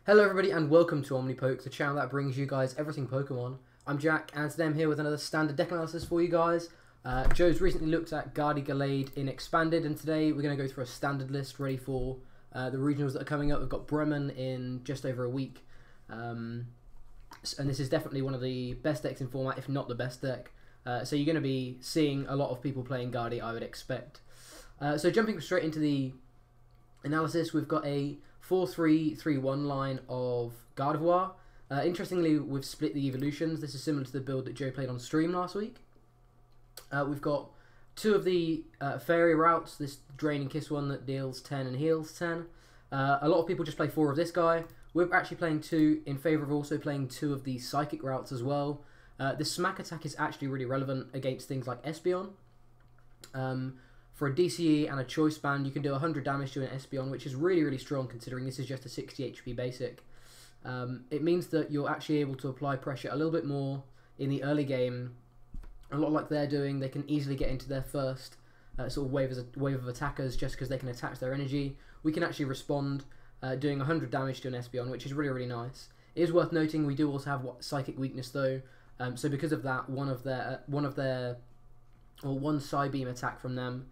Hello everybody and welcome to OmniPoke, the channel that brings you guys everything Pokemon. I'm Jack and today I'm here with another standard deck analysis for you guys. Joe's recently looked at Gallade in Expanded, and today we're going to go through a standard list ready for the regionals that are coming up. We've got Bremen in just over a week, and this is definitely one of the best decks in format, if not the best deck. So you're going to be seeing a lot of people playing Gardevoir, I would expect. So jumping straight into the analysis, we've got a 4-3-3-1 line of Gardevoir. Interestingly, we've split the evolutions. This is similar to the build that Joe played on stream last week. We've got two of the Fairy routes, this Drain and Kiss one that deals 10 and heals 10. A lot of people just play 4 of this guy. We're actually playing 2 in favour of also playing 2 of the Psychic routes as well. The Smack attack is actually really relevant against things like Espeon. For a DCE and a Choice Band, you can do 100 damage to an Espeon, which is really, really strong considering this is just a 60 HP basic. It means that you're actually able to apply pressure a little bit more in the early game. A lot like they're doing, they can easily get into their first sort of wave of attackers just because they can attach their energy. We can actually respond doing 100 damage to an Espeon, which is really, really nice. It is worth noting we do also have Psychic Weakness though, so because of that, one Psybeam attack from them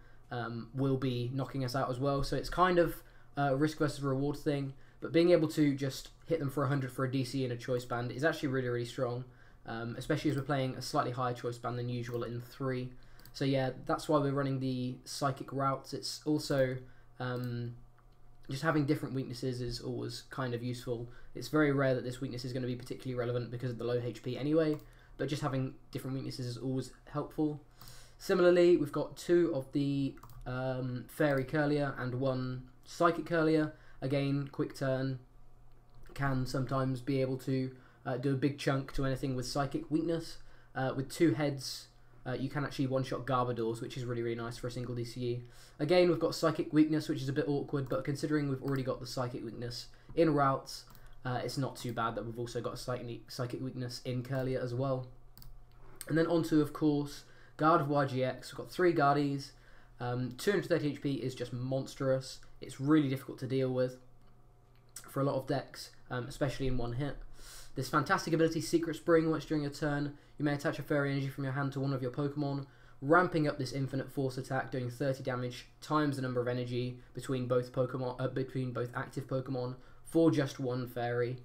will be knocking us out as well. So it's kind of a risk versus reward thing, but being able to just hit them for 100 for a DC and a Choice Band is actually really, really strong, especially as we're playing a slightly higher Choice Band than usual in 3. So yeah, that's why we're running the Psychic routes. It's also just having different weaknesses is always kind of useful. It's very rare that this weakness is going to be particularly relevant because of the low HP anyway, but just having different weaknesses is always helpful. Similarly, we've got 2 of the Fairy Kirlia and 1 Psychic Kirlia. Again, quick turn can sometimes be able to do a big chunk to anything with Psychic weakness. With 2 heads, you can actually one-shot Gardevoirs, which is really, really nice for a single DCE. Again, we've got Psychic weakness, which is a bit awkward, but considering we've already got the Psychic weakness in Ralts, it's not too bad that we've also got a Psychic weakness in Kirlia as well. And then onto, of course, Gardevoir GX. We've got 3 Guardies. 230 HP is just monstrous. It's really difficult to deal with for a lot of decks, especially in one hit. This fantastic ability, Secret Spring, once during your turn, you may attach a Fairy Energy from your hand to one of your Pokemon, ramping up this Infinite Force attack, doing 30 damage times the number of energy between both active Pokemon for just 1 Fairy.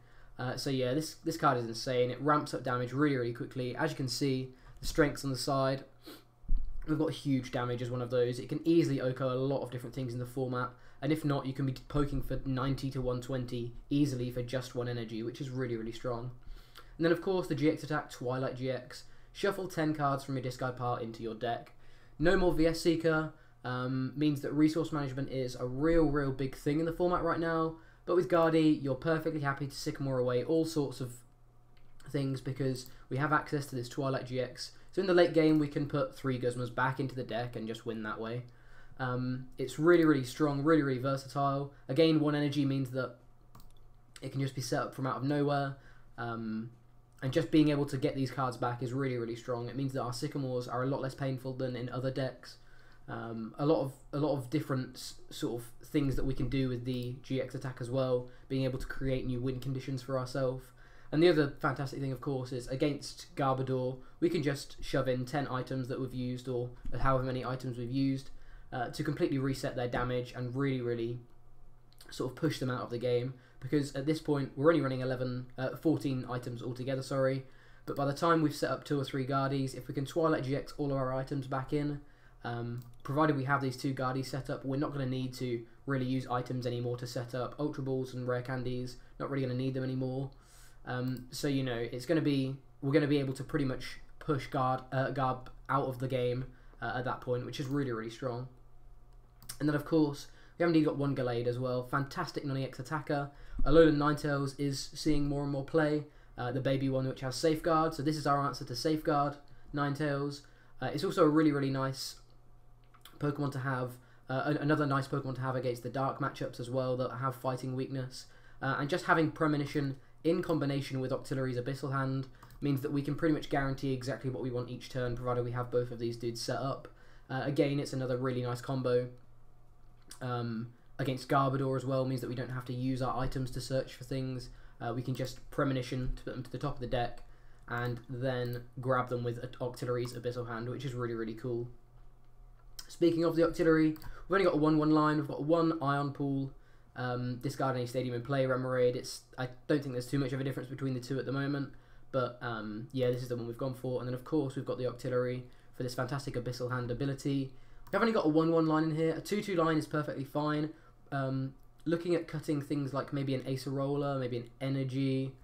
So yeah, this card is insane. It ramps up damage really, really quickly. As you can see, the strengths on the side, we've got huge damage as one of those. It can easily OHKO a lot of different things in the format, and if not, you can be poking for 90 to 120 easily for just 1 energy, which is really, really strong. And then of course the GX attack, Twilight GX. Shuffle 10 cards from your discard pile into your deck. No more VS Seeker, means that resource management is a real big thing in the format right now, but with Gardy, you're perfectly happy to Sycamore away all sorts of things because we have access to this Twilight GX. So in the late game, we can put 3 Guzmas back into the deck and just win that way. It's really, really strong, really, really versatile. Again, 1 energy means that it can just be set up from out of nowhere. And just being able to get these cards back is really, really strong. It means that our Sycamores are a lot less painful than in other decks. A lot of different sort of things that we can do with the GX attack as well. Being able to create new win conditions for ourselves. And the other fantastic thing, of course, is against Gardevoir, we can just shove in 10 items that we've used, or however many items we've used, to completely reset their damage and really, really sort of push them out of the game. Because at this point, we're only running 14 items altogether, sorry. But by the time we've set up 2 or 3 Guardies, if we can Twilight GX all of our items back in, provided we have these 2 Guardies set up, we're not going to need to really use items anymore to set up Ultra Balls and Rare Candies. Not really going to need them anymore. So you know, we're going to be able to pretty much push Garb out of the game at that point, which is really, really strong. And then of course we haven't even got 1 Gallade as well. Fantastic non-EX attacker. Alolan Ninetales is seeing more and more play. The baby one which has Safeguard, so this is our answer to Safeguard Ninetales. It's also a really, really nice Pokemon to have. Another nice Pokemon to have against the Dark matchups as well that have fighting weakness. And just having Premonition in combination with Octillery's Abyssal Hand means that we can pretty much guarantee exactly what we want each turn, provided we have both of these dudes set up. Again, it's another really nice combo. against Gardevoir as well means that we don't have to use our items to search for things. We can just Premonition to put them to the top of the deck and then grab them with Octillery's Abyssal Hand, which is really, really cool. Speaking of the Octillery, we've only got a 1/1 line. We've got one Ion Pool, discard any Stadium in play, Remoraid. I don't think there's too much of a difference between the two at the moment, but yeah, this is the one we've gone for. And then of course we've got the Octillery for this fantastic Abyssal Hand ability. We've only got a 1/1 line in here. A 2/2 line is perfectly fine. Looking at cutting things like maybe an Acerola, maybe an Energy,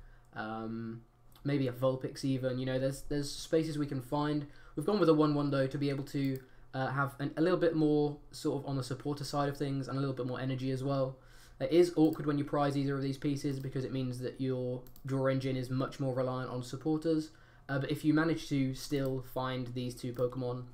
maybe a Vulpix even. You know, there's spaces we can find. We've gone with a 1/1 though to be able to have a little bit more sort of on the supporter side of things and a little bit more energy as well. It is awkward when you prize either of these pieces because it means that your draw engine is much more reliant on supporters. But if you manage to still find these two Pokemon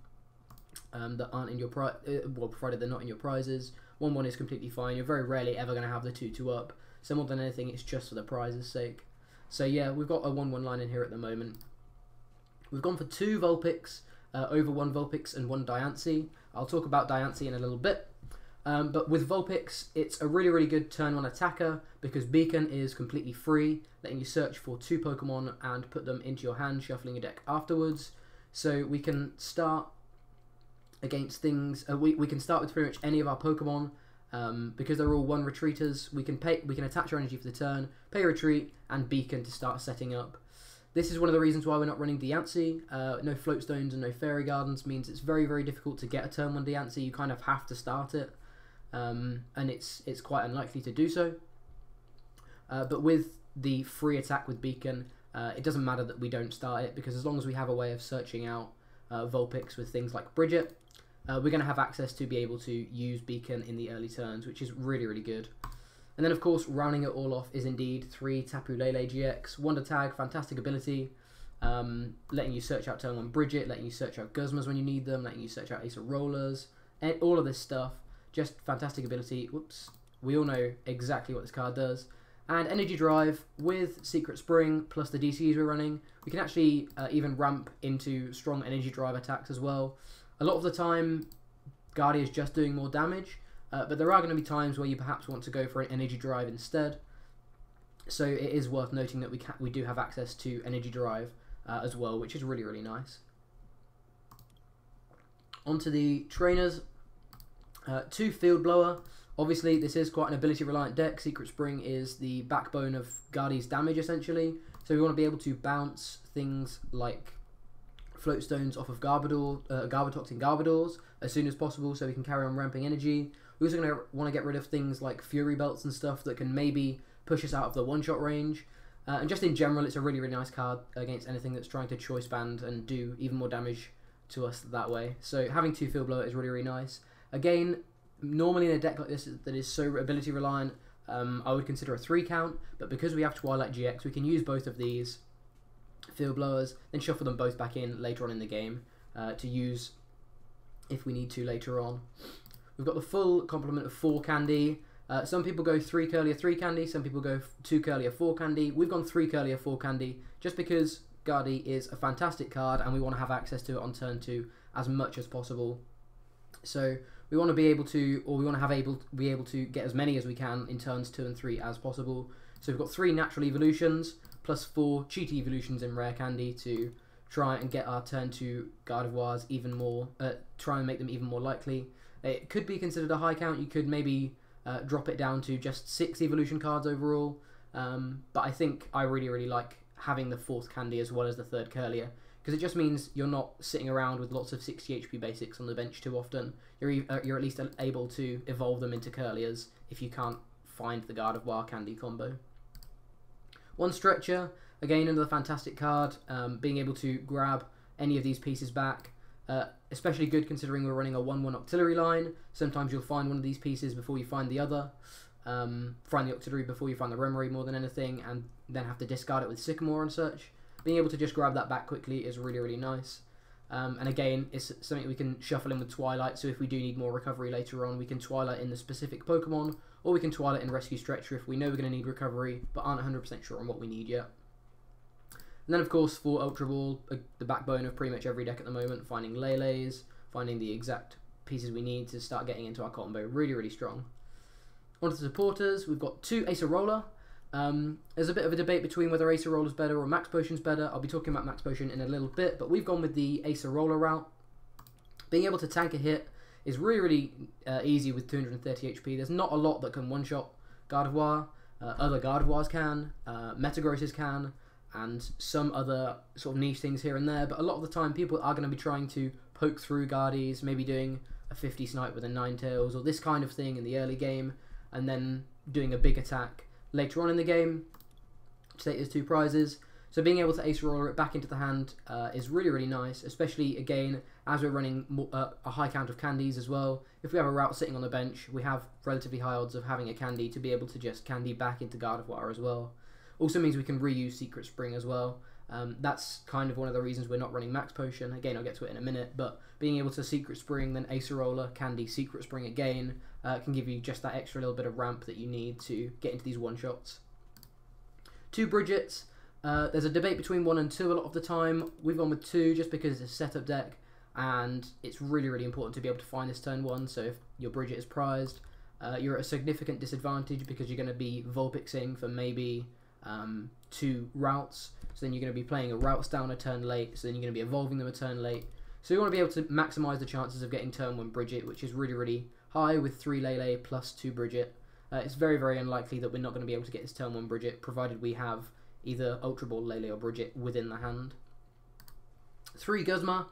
that aren't in your well, provided they're not in your prizes, 1/1 is completely fine. You're very rarely ever going to have the 2/2 up. So more than anything, it's just for the prizes' sake. So yeah, we've got a 1/1 line in here at the moment. We've gone for 2 Vulpix, over 1 Vulpix and 1 Diancie. I'll talk about Diancie in a little bit. But with Vulpix, it's a really, really good turn 1 attacker because Beacon is completely free, letting you search for 2 Pokemon and put them into your hand, shuffling your deck afterwards. So we can start against things. We can start with pretty much any of our Pokemon because they're all 1 retreaters. We can attach our energy for the turn, pay retreat, and Beacon to start setting up. This is one of the reasons why we're not running Diancie. No Float Stones and no Fairy Gardens means it's very, very difficult to get a turn 1 Diancie. You kind of have to start it, and it's quite unlikely to do so. But with the free attack with Beacon, it doesn't matter that we don't start it because as long as we have a way of searching out Vulpix with things like Brigette, we're going to have access to be able to use Beacon in the early turns, which is really, really good. And then, of course, rounding it all off is indeed 3 Tapu Lele GX. Wonder Tag, fantastic ability, letting you search out turn 1 Brigette, letting you search out Guzmas when you need them, letting you search out Acerolas, and all of this stuff. Just fantastic ability. Whoops. We all know exactly what this card does. And Energy Drive with Secret Spring plus the DCs we're running, we can actually even ramp into strong Energy Drive attacks as well. A lot of the time, Guardia is just doing more damage, but there are going to be times where you perhaps want to go for an Energy Drive instead. So it is worth noting that we do have access to Energy Drive as well, which is really, really nice. Onto the trainers. 2 Field Blower. Obviously, this is quite an ability-reliant deck. Secret Spring is the backbone of Guardi's damage, essentially. So we want to be able to bounce things like Float Stones off of Garbotoxin Garbodors as soon as possible so we can carry on ramping energy. We're also going to want to get rid of things like Fury Belts and stuff that can maybe push us out of the one-shot range. And just in general, it's a really, really nice card against anything that's trying to choice band and do even more damage to us that way. So having 2 Field Blower is really, really nice. Again, normally in a deck like this that is so ability reliant, I would consider a 3 count, but because we have Twilight GX, we can use both of these Field Blowers, then shuffle them both back in later on in the game to use if we need to later on. We've got the full complement of 4 candy. Some people go 3 Kirlia 3 candy, some people go 2 Kirlia 4 candy. We've gone 3 Kirlia 4 candy just because Guardi is a fantastic card and we want to have access to it on turn 2 as much as possible. So we want to be able to, or we want to be able to get as many as we can in turns 2 and 3 as possible. So we've got 3 natural evolutions plus 4 cheat evolutions in rare candy to try and get our turn 2 Gardevoirs even more, try and make them even more likely. It could be considered a high count. You could maybe drop it down to just 6 evolution cards overall. But I think I really, really like having the 4th candy as well as the 3rd Kirlia, because it just means you're not sitting around with lots of 60 HP basics on the bench too often. You're at least able to evolve them into Kirlias if you can't find the Gardevoir candy combo. 1 Stretcher, again another fantastic card, being able to grab any of these pieces back. Especially good considering we're running a 1/1 Octillery line. Sometimes you'll find one of these pieces before you find the other. Find the Octillery before you find the Remoraid more than anything, and then have to discard it with Sycamore and such. Being able to just grab that back quickly is really, really nice. And again, it's something we can shuffle in with Twilight, so if we do need more recovery later on, we can Twilight in the specific Pokemon, or we can Twilight in Rescue Stretcher if we know we're going to need recovery, but aren't 100% sure on what we need yet. And then, of course, for Ultra Ball, the backbone of pretty much every deck at the moment, finding Lele's, finding the exact pieces we need to start getting into our combo. Really, really strong. On to the supporters, we've got 2 Acerola. There's a bit of a debate between whether Acerola's better or Max Potion's better. I'll be talking about Max Potion in a little bit, but we've gone with the Acerola route. Being able to tank a hit is really easy with 230 HP. There's not a lot that can one-shot Gardevoir. Other Gardevoirs can, Metagrosses can, and some other sort of niche things here and there, but a lot of the time people are going to be trying to poke through Guardies, maybe doing a 50 snipe with a Ninetales or this kind of thing in the early game, and then doing a big attack later on in the game to take those 2 prizes. So being able to Acerola it back into the hand is really nice, especially again as we're running a high count of candies as well. If we have a route sitting on the bench, we have relatively high odds of having a candy to be able to just candy back into Gardevoir as well. Also means we can reuse Secret Spring as well. That's kind of one of the reasons we're not running Max Potion. Again, I'll get to it in a minute, but being able to Secret Spring, then Acerola, candy, Secret Spring again, can give you just that extra little bit of ramp that you need to get into these one-shots. 2 Brigettes. There's a debate between 1 and 2 a lot of the time. We've gone with 2 just because it's a setup deck, and it's really important to be able to find this turn 1, so if your Brigette is prized, you're at a significant disadvantage because you're going to be Vulpixing for maybe 2 routes, so then you're going to be playing a Ralts down a turn late, so then you're going to be evolving them a turn late. So you want to be able to maximise the chances of getting turn 1 Brigette, which is really high with 3 Lele plus 2 Brigette. It's very unlikely that we're not going to be able to get this turn 1 Brigette, provided we have either Ultra Ball, Lele or Brigette within the hand. 3 Guzma.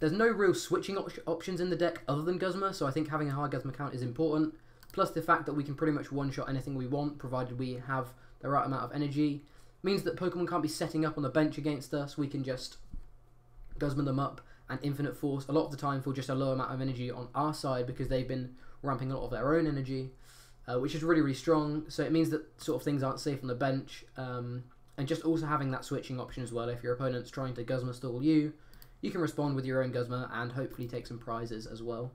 There's no real switching options in the deck other than Guzma, so I think having a high Guzma count is important. Plus the fact that we can pretty much one-shot anything we want, provided we have the right amount of energy. Means that Pokemon can't be setting up on the bench against us. We can just Guzma them up and Infinite Force a lot of the time for just a low amount of energy on our side because they've been ramping a lot of their own energy, which is really strong. So it means that sort of things aren't safe on the bench. And just also having that switching option as well. If your opponent's trying to Guzma stall you, you can respond with your own Guzma and hopefully take some prizes as well.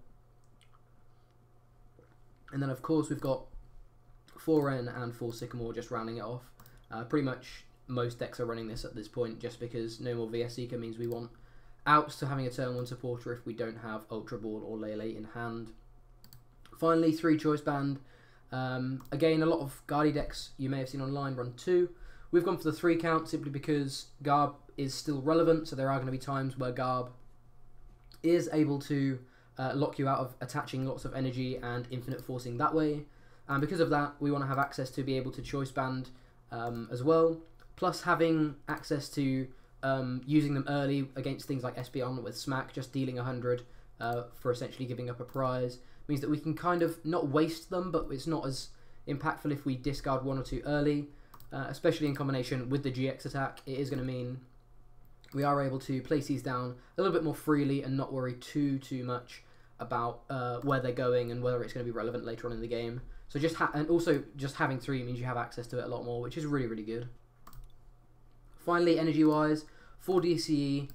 And then of course we've got 4 Ren and 4 Sycamore just rounding it off. Pretty much most decks are running this at this point just because no more VS Seeker means we want outs to having a turn 1 supporter if we don't have Ultra Ball or Lele in hand. Finally, 3 Choice Band. Again, a lot of Guardi decks you may have seen online run 2. We've gone for the 3 count simply because Garb is still relevant, so there are going to be times where Garb is able to lock you out of attaching lots of energy and infinite forcing that way. And because of that, we want to have access to be able to Choice Band as well. Plus having access to using them early against things like Espeon with Smack, just dealing 100 for essentially giving up a prize, means that we can kind of not waste them, but it's not as impactful if we discard 1 or 2 early. Especially in combination with the GX attack, it is going to mean we are able to place these down a little bit more freely and not worry too much about where they're going and whether it's going to be relevant later on in the game. So and also just having 3 means you have access to it a lot more, which is really good. Finally, energy-wise, 4 DCE,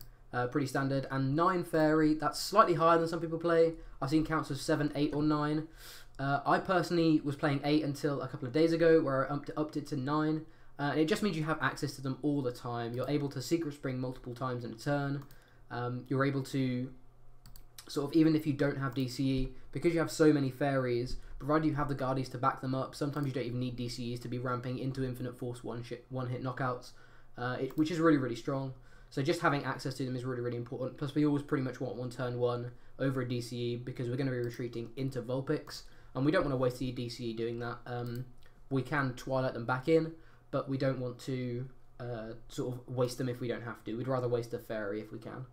pretty standard, and 9 Fairy. That's slightly higher than some people play. I've seen counts of 7, 8, or 9. I personally was playing 8 until a couple of days ago, where I upped it to 9. It just means you have access to them all the time. You're able to Secret Spring multiple times in a turn. You're able to, sort of, even if you don't have DCE, because you have so many fairies, provided you have the Guardies to back them up, sometimes you don't even need DCEs to be ramping into Infinite Force one-hit knockouts, which is really strong. So just having access to them is really important. Plus we always pretty much want one turn 1 over a DCE because we're going to be retreating into Vulpix. And we don't want to waste the DCE doing that. We can Twilight them back in, but we don't want to sort of waste them if we don't have to. We'd rather waste a Fairy if we can.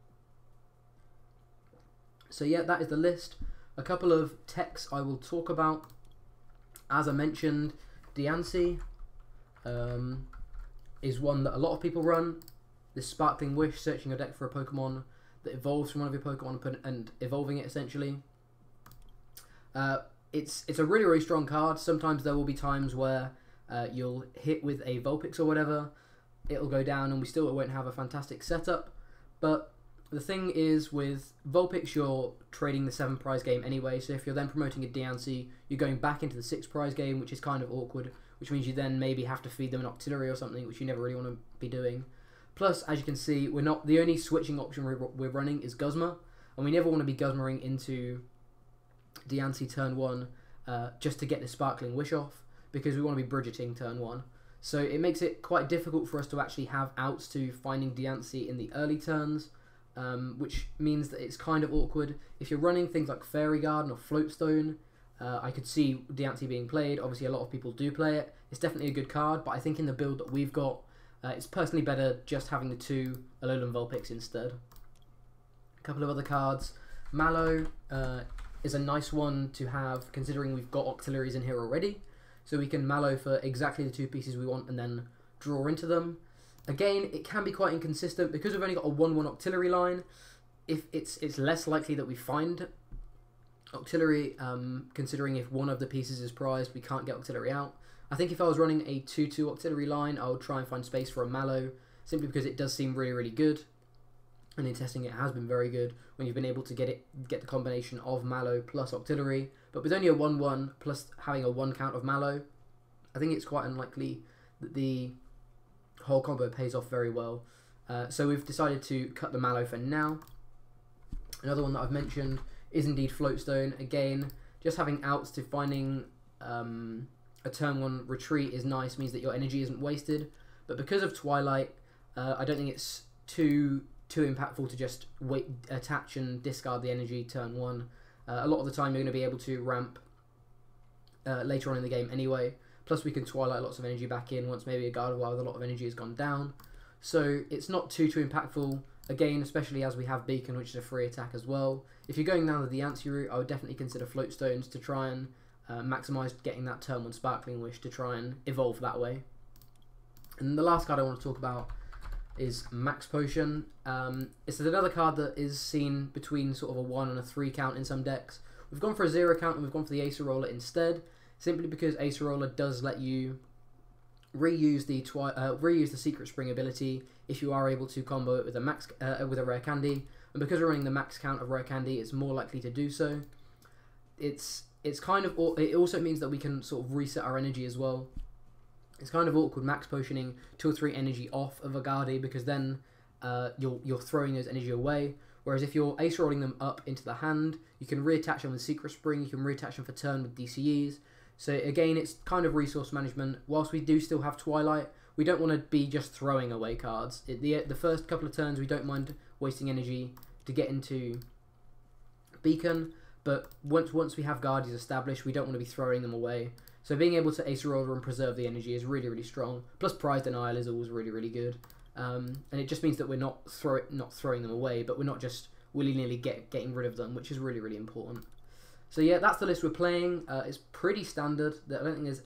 So yeah, that is the list. A couple of techs I will talk about. As I mentioned, Diancie is one that a lot of people run. This Sparkling Wish, searching your deck for a Pokemon that evolves from one of your Pokemon and evolving it essentially. It's a really strong card. Sometimes there will be times where you'll hit with a Vulpix or whatever, it'll go down and we still won't have a fantastic setup. But the thing is, with Vulpix you're trading the 7 prize game anyway, so if you're then promoting a Diancie, you're going back into the 6 prize game, which is kind of awkward, which means you then maybe have to feed them an Octillery or something, which you never really want to be doing. Plus, as you can see, we're not the only switching option we're running is Guzma, and we never want to be Guzmaing into Diancie turn 1 just to get the Sparkling Wish off, because we want to be Brigitting turn 1. So it makes it quite difficult for us to actually have outs to finding Diancie in the early turns, which means that it's kind of awkward. If you're running things like Fairy Garden or Floatstone, I could see Diancie being played. Obviously a lot of people do play it. It's definitely a good card, but I think in the build that we've got, it's personally better just having the 2 Alolan Vulpix instead. A couple of other cards. Mallow is a nice one to have, considering we've got Octilleries in here already. So we can Mallow for exactly the 2 pieces we want and then draw into them. Again, it can be quite inconsistent because we've only got a 1/1 Octillery line. If it's less likely that we find Octillery, considering if one of the pieces is prized, we can't get Octillery out. I think if I was running a 2/2 Octillery line, I would try and find space for a Mallow, simply because it does seem really, really good. And in testing it has been very good when you've been able to get the combination of Mallow plus Octillery. But with only a 1/1 plus having a 1 count of Mallow, I think it's quite unlikely that the whole combo pays off very well. So we've decided to cut the Mallow for now. Another one that I've mentioned is indeed Floatstone. Again, just having outs to finding a turn 1 retreat is nice, means that your energy isn't wasted. But because of Twilight, I don't think it's too impactful to just attach and discard the energy turn 1. A lot of the time you're going to be able to ramp later on in the game anyway. Plus we can Twilight lots of energy back in once maybe a Gardevoir with a lot of energy has gone down. So it's not too impactful. Again, especially as we have Beacon, which is a free attack as well. If you're going down the Diancie route, I would definitely consider Floatstones to try and maximise getting that turn 1 Sparkling Wish to try and evolve that way. And the last card I want to talk about is Max Potion. It's another card that is seen between sort of a 1 and a 3 count in some decks. We've gone for a 0 count and we've gone for the Acerola instead, simply because Acerola does let you reuse the Secret Spring ability if you are able to combo it with a rare candy, and because we're running the max count of rare candy, it's more likely to do so. It's kind of, it also means that we can sort of reset our energy as well. It's kind of awkward max potioning 2 or 3 energy off of a Gardevoir, because then you're throwing those energy away. Whereas if you're ace rolling them up into the hand, you can reattach them with Secret Spring, you can reattach them for turn with DCEs. So again, it's kind of resource management. Whilst we do still have Twilight, we don't want to be just throwing away cards. The first couple of turns, we don't mind wasting energy to get into Beacon, but once we have Guardians established, we don't want to be throwing them away. So being able to Acerola and preserve the energy is really, really strong. Plus Prize Denial is always really, really good. And it just means that we're not throwing them away, but we're not just willy-nilly getting rid of them, which is really, really important. So yeah, that's the list we're playing. It's pretty standard. I don't think there's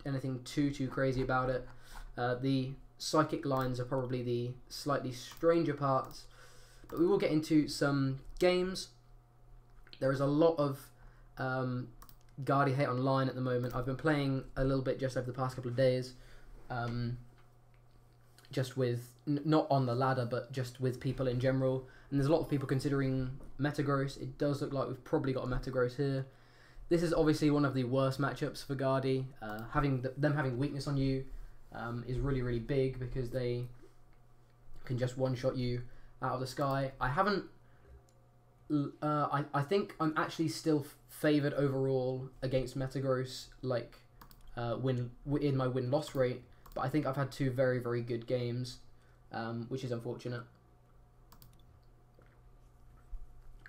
anything too crazy about it. The psychic lines are probably the slightly stranger parts, but we will get into some games. There is a lot of Guardi hate online at the moment. I've been playing a little bit just over the past couple of days, just with, not on the ladder, but just with people in general. And there's a lot of people considering Metagross. It does look like we've probably got a Metagross here. This is obviously one of the worst matchups for Guardi. Them having weakness on you is really, really big, because they can just one-shot you out of the sky. I haven't... I think I'm actually still favoured overall against Metagross, like in my win-loss rate, but I think I've had 2 very, very good games, which is unfortunate.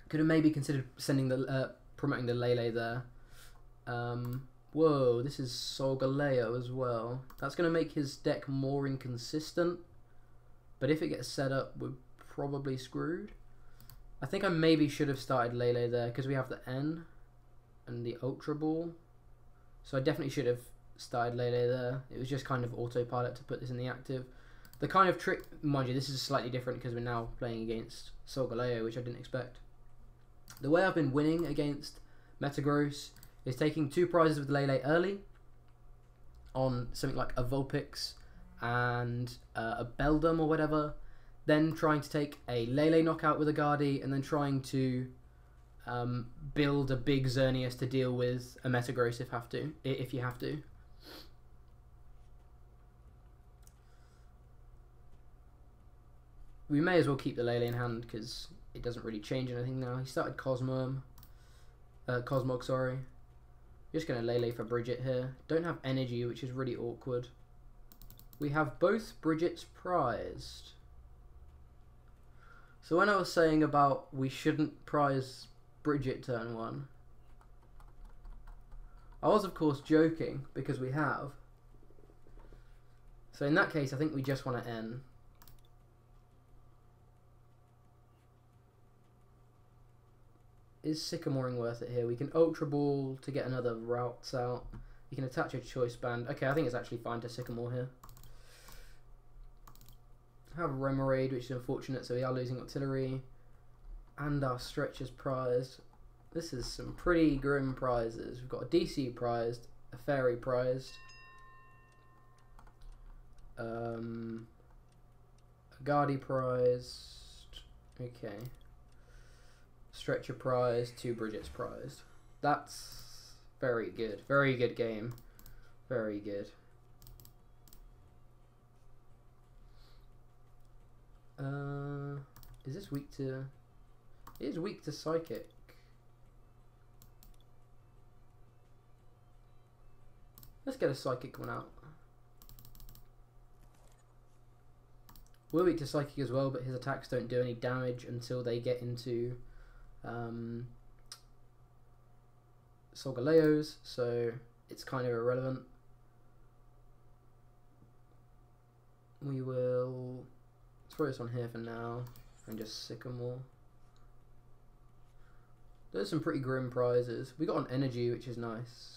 Could have maybe considered sending promoting the Lele there. Whoa, this is Solgaleo as well. That's going to make his deck more inconsistent, but if it gets set up, we're probably screwed. I think I maybe should have started Lele there, because we have the N and the Ultra Ball. So I definitely should have started Lele there. It was just kind of autopilot to put this in the active. The kind of trick, mind you, this is slightly different because we're now playing against Solgaleo, which I didn't expect. The way I've been winning against Metagross is taking 2 prizes with Lele early on something like a Vulpix and a Beldum or whatever, then trying to take a Lele knockout with a Guardi, and then trying to build a big Xerneas to deal with a Metagross if you have to. We may as well keep the Lele in hand, because it doesn't really change anything now. He started Cosmog, sorry. Just going to Lele for Brigette here. Don't have energy, which is really awkward. We have both Brigette's prized. So when I was saying about we shouldn't prize Brigette turn 1, I was of course joking because we have. So in that case I think we just want to N. Is Sycamoring worth it here? We can Ultra Ball to get another Ralts out. You can attach a Choice Band. Okay, I think it's actually fine to Sycamore here. Have Remoraid, which is unfortunate, so we are losing Octillery. And our Stretch is prized. This is some pretty grim prizes. We've got a DC prized, a Fairy prized, a Guardy prized, okay. Stretcher prize, 2 Brigette's prized. That's very good. Very good game. Very good. Is this weak to... It is weak to Psychic. Let's get a Psychic one out. We're weak to Psychic as well, but his attacks don't do any damage until they get into Solgaleos, so it's kind of irrelevant. We will throw this on here for now and just Sycamore. There's some pretty grim prizes. We got an energy, which is nice.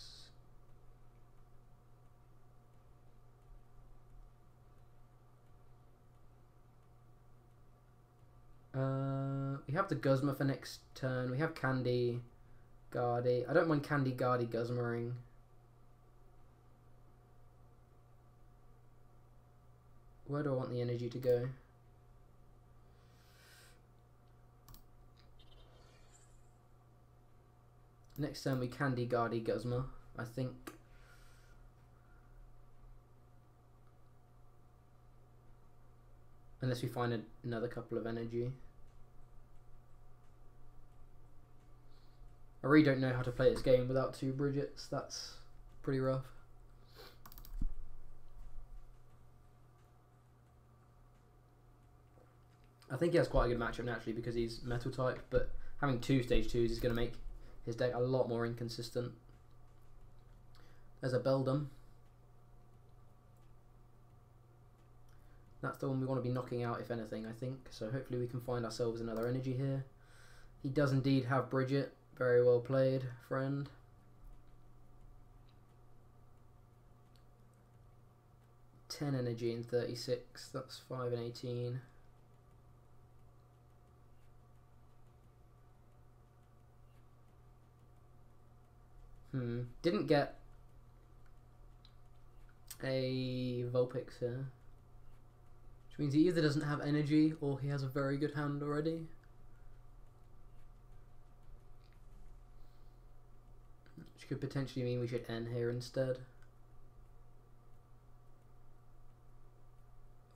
We have the Guzma for next turn. We have Candy, Guardy. I don't mind Candy, Guardy, Guzmaring. Where do I want the energy to go? Next turn we Candy, Guardy, Guzma, I think. Unless we find another couple of energy. I really don't know how to play this game without 2 Brigettes. That's pretty rough. I think he has quite a good matchup naturally because he's Metal type, but having 2 stage 2s is going to make his deck a lot more inconsistent. There's a Beldum. That's the one we want to be knocking out, if anything, I think. So hopefully we can find ourselves another energy here. He does indeed have Brigette. Very well played, friend. $10 energy and 36. That's 5 and 18. Didn't get a Vulpix here. Which means he either doesn't have energy or he has a very good hand already. Which could potentially mean we should end here instead.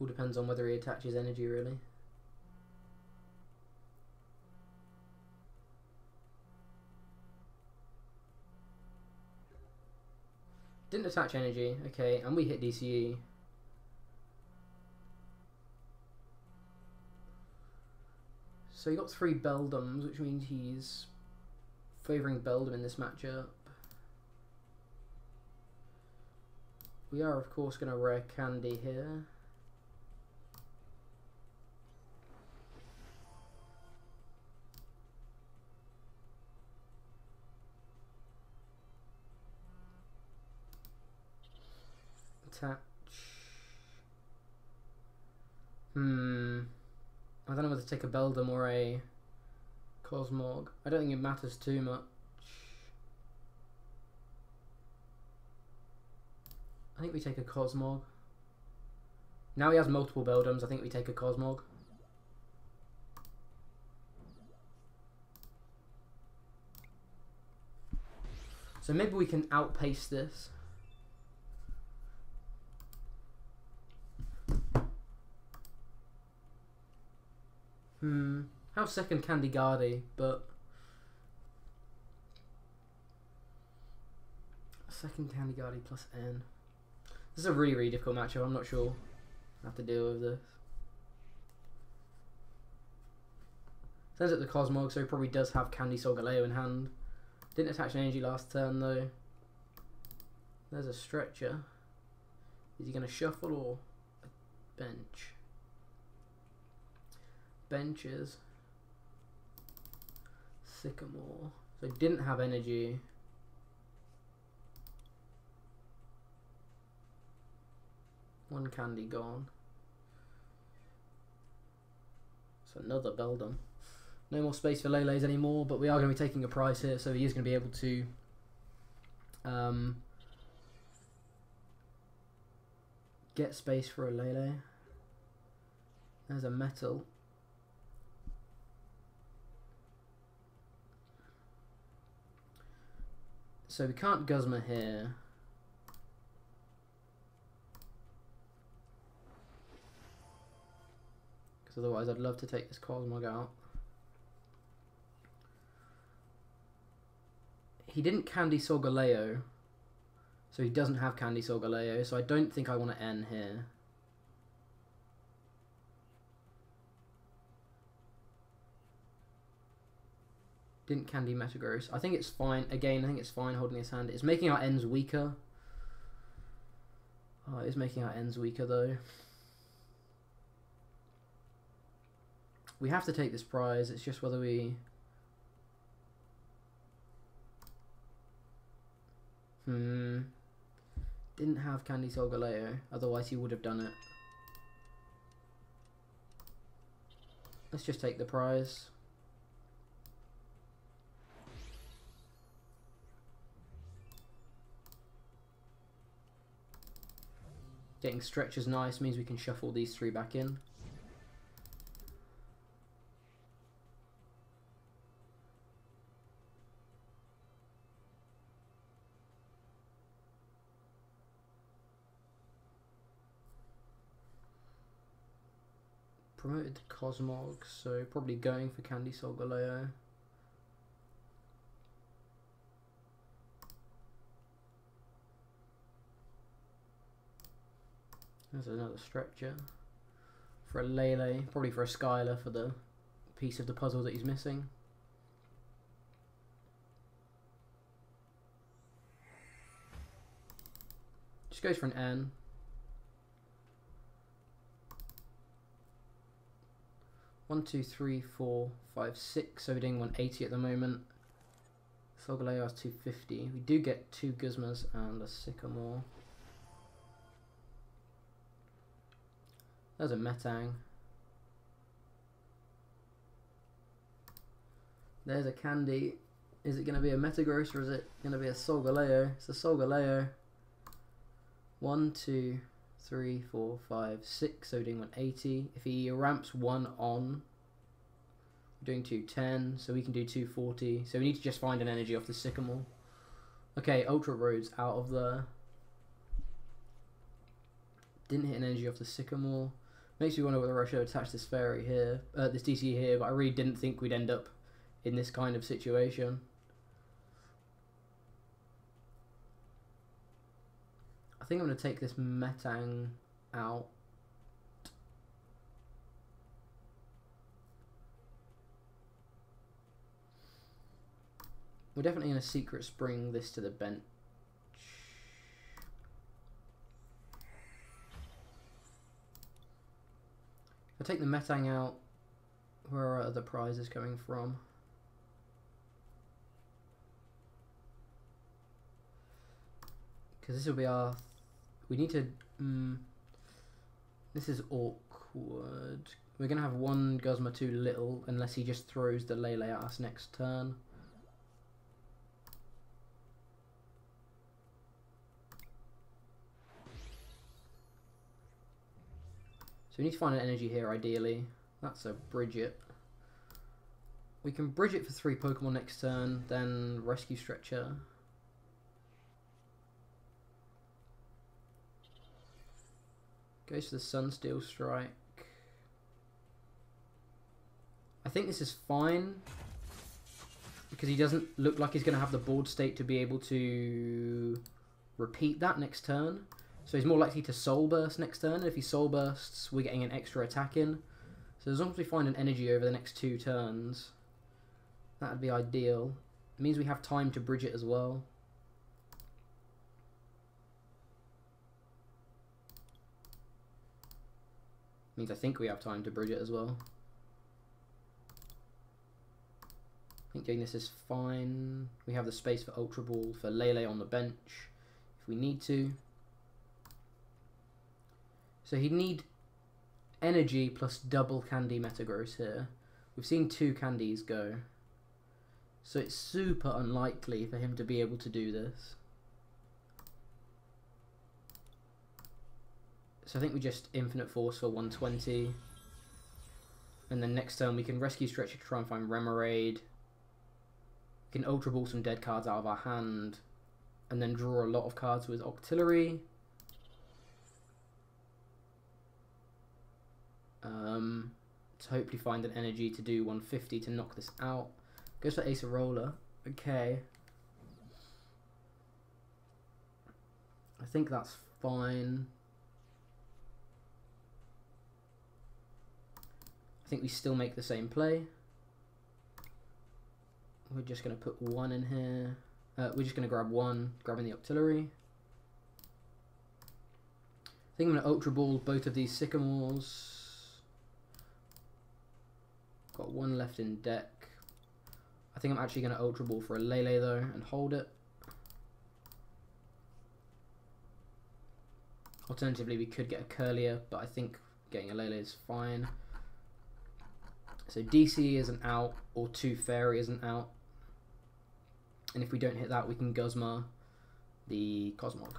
All depends on whether he attaches energy really. Didn't attach energy, okay, and we hit DCE. So he got 3 Beldums, which means he's favouring Beldum in this matchup. We are of course going to rare Candy here. Attach. I don't know whether to take a Beldum or a Cosmog. I don't think it matters too much. I think we take a Cosmog. Now he has multiple Beldums, I think we take a Cosmog. So maybe we can outpace this. Have second Candy Guardy, but Second Candy Guardy plus N. This is a really, really difficult matchup. I'm not sure I have to deal with this. Sends it the Cosmog, so he probably does have Candy Solgaleo in hand. Didn't attach an energy last turn though. There's a Stretcher. Is he going to shuffle or a bench? Benches. Sycamore. So he didn't have energy. One candy gone. So another Beldum. No more space for Lele's anymore, but we are going to be taking a prize here, so he is going to be able to get space for a Lele. There's a Metal. So we can't Guzma here. Because otherwise I'd love to take this Cosmog out. He didn't Candy Solgaleo, so he doesn't have Candy Solgaleo, so I don't think I want to N here. Didn't Candy Metagross. I think it's fine. Again, I think it's fine holding his hand. It's making our N's weaker. Oh, it is making our N's weaker though. We have to take this prize. It's just whether we... Didn't have Candy Solgaleo, otherwise he would have done it. Let's just take the prize. Getting Stretch is nice, means we can shuffle these three back in. Promoted the Cosmog, so probably going for Candy Solgaleo. There's another Stretcher. For a Lele, probably for a Skylar for the piece of the puzzle that he's missing. Just goes for an N. One, two, three, four, five, six. So we're doing 180 at the moment. Solgaleo has 250. We do get two Guzmas and a Sycamore. There's a Metang. There's a Candy. Is it going to be a Metagross or is it going to be a Solgaleo? It's a Solgaleo. 1, 2, 3, 4, 5, 6. So we're doing 180. If he ramps 1 on, we're doing 210. So we can do 240. So we need to just find an energy off the Sycamore. Okay, Ultra Road's out of there. Didn't hit an energy off the Sycamore. Makes me wonder whether I should attach this fairy here, this DC here, but I really didn't think we'd end up in this kind of situation. I think I'm going to take this Metang out. We're definitely going to Secret Spring this to the bench. If I take the Metang out, where are other prizes coming from? Because this will be our... We need to... this is awkward. We're going to have one Guzma too little, unless he just throws the Lele at us next turn. So we need to find an energy here, ideally. That's a Brigette. We can Brigette for 3 Pokemon next turn, then Rescue Stretcher. Goes to the Sunsteel Strike. I think this is fine, because he doesn't look like he's going to have the board state to be able to repeat that next turn. So he's more likely to Soul Burst next turn, and if he Soul Bursts, we're getting an extra attack in. So as long as we find an energy over the next 2 turns, that would be ideal. It means we have time to Brigette as well. It means I think we have time to Brigette as well. I think doing this is fine. We have the space for Ultra Ball, for Lele on the bench, if we need to. So he'd need energy plus double Candy Metagross here. We've seen 2 candies go. So it's super unlikely for him to be able to do this. So I think we just Infinite Force for 120. And then next turn we can Rescue Stretcher to try and find Remoraid. We can Ultra Ball some dead cards out of our hand. And then draw a lot of cards with Octillery. To hopefully find an energy to do 150 to knock this out. Goes for Acerola. Okay. I think that's fine. I think we still make the same play. We're just going to put 1 in here. We're just going to grab 1, grabbing the Octillery. I think I'm going to Ultra Ball both of these Sycamores. Got 1 left in deck. I think I'm actually going to Ultra Ball for a Lele though and hold it. Alternatively, we could get a Kirlia, but I think getting a Lele is fine. So DC is an out, or 2 Fairy is an out. And if we don't hit that, we can Guzma the Cosmog.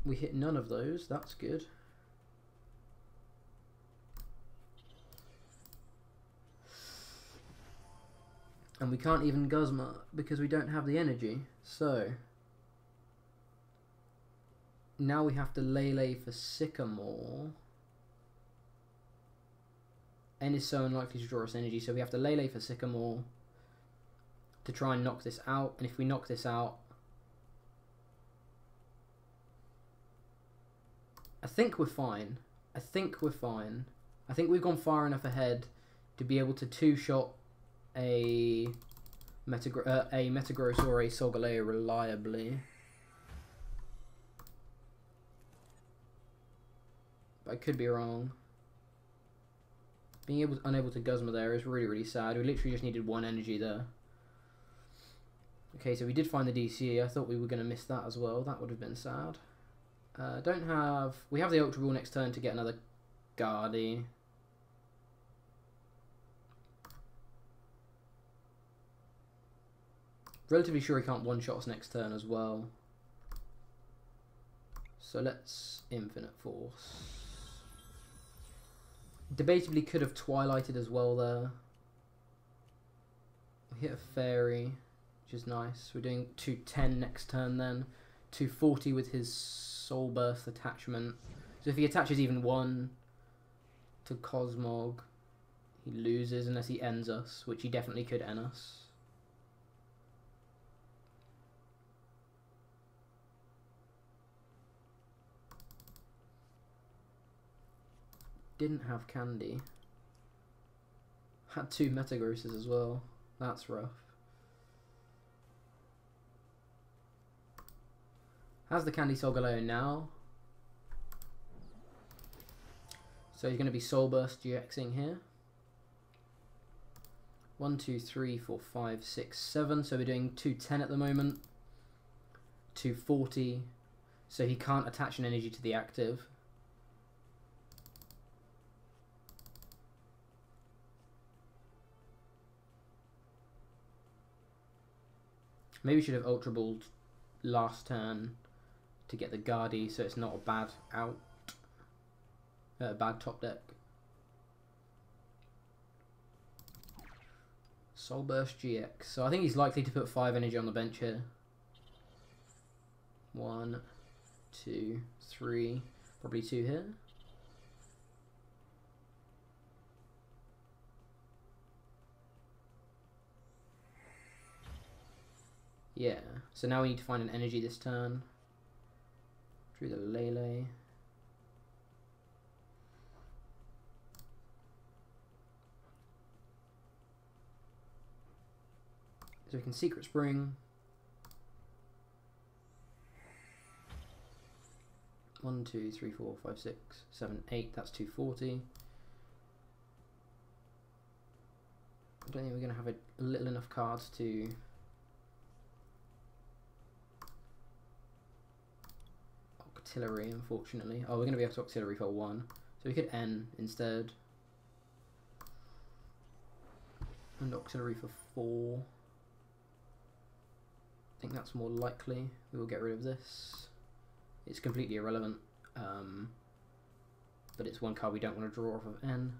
We hit none of those, that's good. And we can't even Guzma because we don't have the energy. So now we have to Lele for Sycamore. N is so unlikely to draw us energy, so we have to Lele for Sycamore to try and knock this out. And if we knock this out, I think we're fine. I think we're fine. I think we've gone far enough ahead to be able to 2-shot a Metagross or a Solgaleo reliably. But I could be wrong. Being unable to Guzma there is really, really sad. We literally just needed 1 energy there. Okay, so we did find the DC. I thought we were going to miss that as well. That would have been sad. We have the Ultra Ball next turn to get another Gardevoir. Relatively sure he can't one-shot us next turn as well. So let's Infinite Force. Debatably could have Twilighted as well there. We hit a Fairy, which is nice. We're doing 210 next turn then. 240 with his Soul Burst attachment. So if he attaches even 1 to Cosmog, he loses unless he ends us, which he definitely could end us. Didn't have Candy. Had 2 Metagrosses as well. That's rough. Has the Candy Solgaleo now. So he's going to be Soul Burst GXing here. 1, 2, 3, 4, 5, 6, 7. So we're doing 210 at the moment. 240. So he can't attach an energy to the active. Maybe we should have Ultra Balled last turn to get the Gardevoir, so it's not a bad out, bad top deck. Soul Burst GX. So I think he's likely to put 5 energy on the bench here. 1, 2, 3, probably 2 here. Yeah, so now we need to find an energy this turn. Drew the Lele. So we can Secret Spring. 1, 2, 3, 4, 5, 6, 7, 8. That's 240. I don't think we're going to have a little enough cards to... Octillery, unfortunately. Oh, we're going to be able to Octillery for 1. So we could N instead. And Octillery for 4. I think that's more likely. We will get rid of this. It's completely irrelevant. But it's one card we don't want to draw off of N.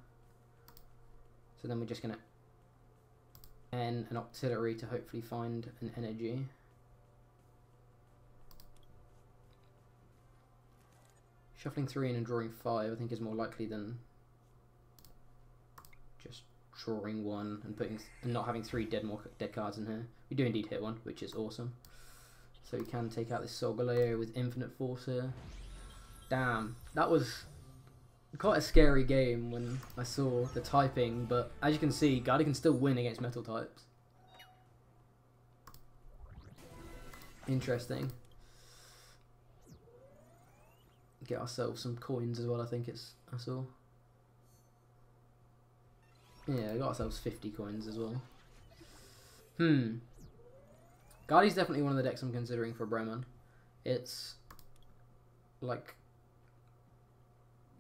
So then we're just going to N an Octillery to hopefully find an energy. Shuffling 3 in and drawing 5 I think is more likely than just drawing 1 and not having 3 dead cards in here. We do indeed hit 1, which is awesome. So we can take out this Solgaleo with infinite force here. Damn, that was quite a scary game when I saw the typing, but as you can see, Gallade can still win against metal types. Interesting. Get ourselves some coins as well, I think I saw. Yeah, we got ourselves 50 coins as well. Galade's definitely one of the decks I'm considering for Bremen. It's like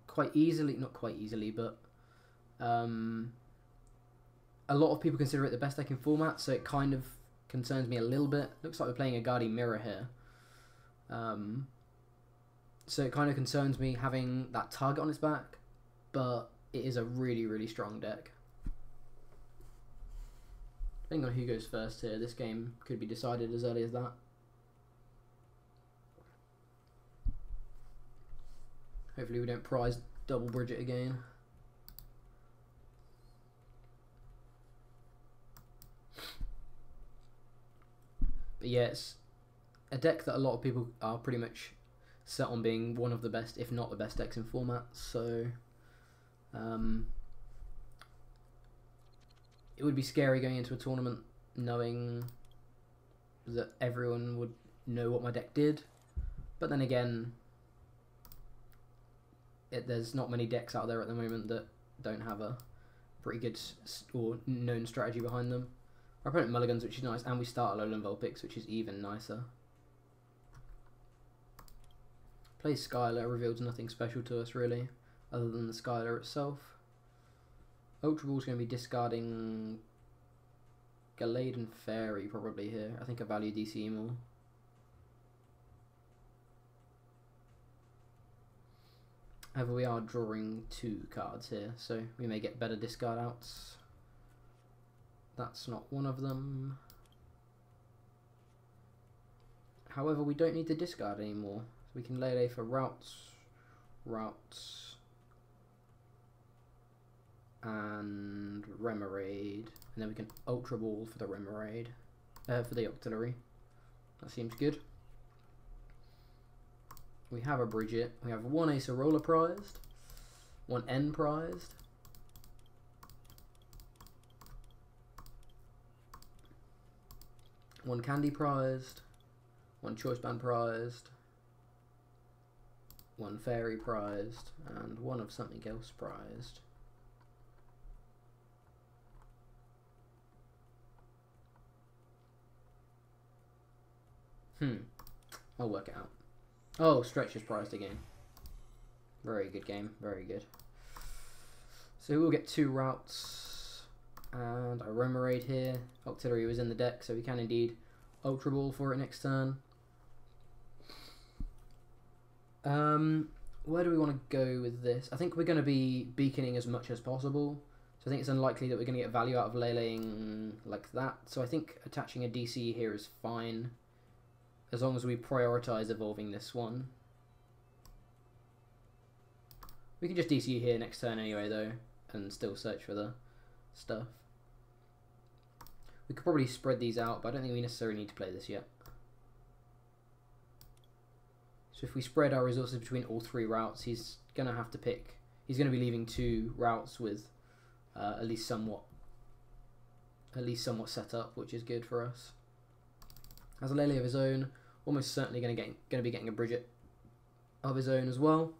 quite easily, not quite easily, but a lot of people consider it the best deck in format, so it kind of concerns me a little bit. Looks like we're playing a Gallade Mirror here. So it kind of concerns me having that target on its back, but it is a really, really strong deck. Depending on who goes first here, this game could be decided as early as that. Hopefully we don't prize double Brigette again. But yeah, it's a deck that a lot of people are pretty much set on being one of the best, if not the best decks in format, so it would be scary going into a tournament knowing that everyone would know what my deck did, but then again, there's not many decks out there at the moment that don't have a pretty good or known strategy behind them. Our opponent mulligans, which is nice, and we start Alolan Vulpix, which is even nicer. Plays Skylar, reveals nothing special to us really, other than the Skylar itself. Ultra Ball's going to be discarding Gallade and Fairy probably here. I think I value DC more. However, we are drawing 2 cards here, so we may get better discard outs. That's not one of them. However, we don't need to discard anymore. So we can Lele for Ralts, and Remoraid, and then we can Ultra Ball for the Remoraid, for the Octillery. That seems good. We have a Brigette. We have 1 Acerola prized, 1 N prized, one Candy prized, 1 Choice Band prized, 1 Fairy prized, and 1 of something else prized. I'll work it out. Oh, Stretch is prized again. Very good game, very good. So we'll get 2 Ralts and a Remoraid here. Octillery was in the deck, so we can indeed Ultra Ball for it next turn. Where do we want to go with this? I think we're going to be beaconing as much as possible. So I think it's unlikely that we're going to get value out of Leleing like that. So I think attaching a DC here is fine, as long as we prioritize evolving this one. We can just DC here next turn anyway though, and still search for the stuff. We could probably spread these out, but I don't think we necessarily need to play this yet. So if we spread our resources between all 3 routes, he's going to have to pick... He's going to be leaving 2 routes with at least somewhat set up, which is good for us. Has a Lele of his own, almost certainly going to be getting a Brigette of his own as well.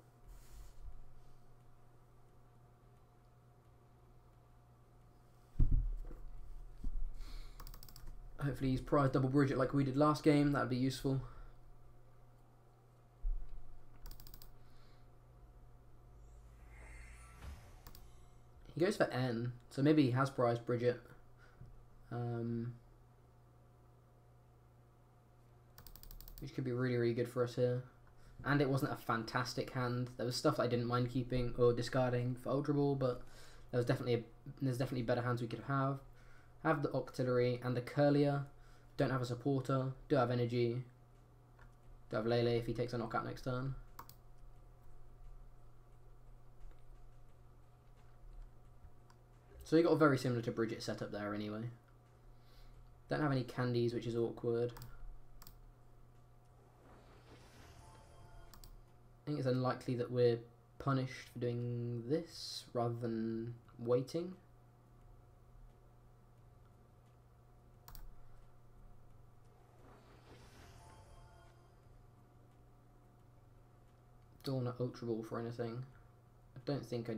Hopefully he's prized double Brigette like we did last game. That would be useful. He goes for N, so maybe he has prized Brigette. Which could be really, really good for us here. And it wasn't a fantastic hand. There was stuff that I didn't mind keeping or discarding for Ultra Ball, but there's definitely better hands we could have. Have the Octillery and the Kirlia. Don't have a supporter. Do have energy. Do have Lele if he takes a knockout next turn. So you got a very similar to Brigette setup there anyway. Don't have any candies, which is awkward. I think it's unlikely that we're punished for doing this rather than waiting. Don't want to Ultra Ball for anything. I don't think I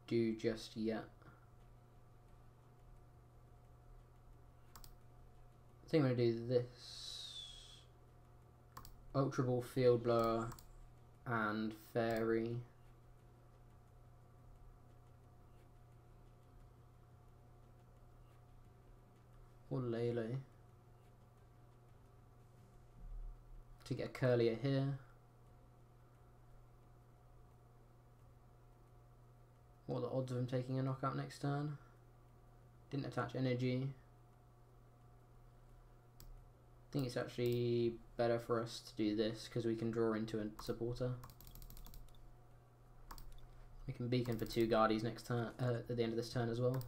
do just yet. I think I'm going to do this. Ultra Ball, Field Blower, and Fairy. Or Lele. To get a Kirlia here. What are the odds of him taking a knockout next turn? Didn't attach energy. I think it's actually better for us to do this because we can draw into a supporter. We can beacon for 2 Guardies next turn at the end of this turn as well.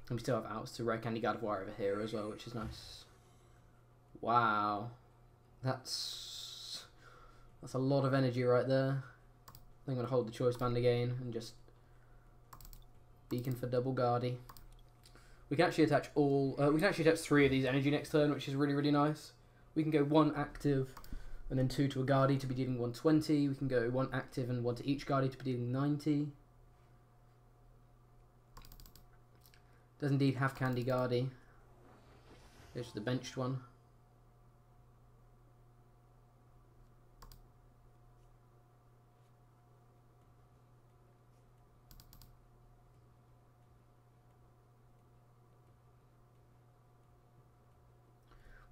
And we still have outs to Rare Candy Gardevoir over here as well, which is nice. Wow, that's a lot of energy right there. I'm going to hold the choice band again and just beacon for double Guardie. We can actually attach we can actually attach 3 of these energy next turn, which is really, really nice. We can go 1 active and then 2 to a Guardie to be dealing 120. We can go 1 active and 1 to each Guardie to be dealing 90. Does indeed have Candy Guardie. There's the benched one.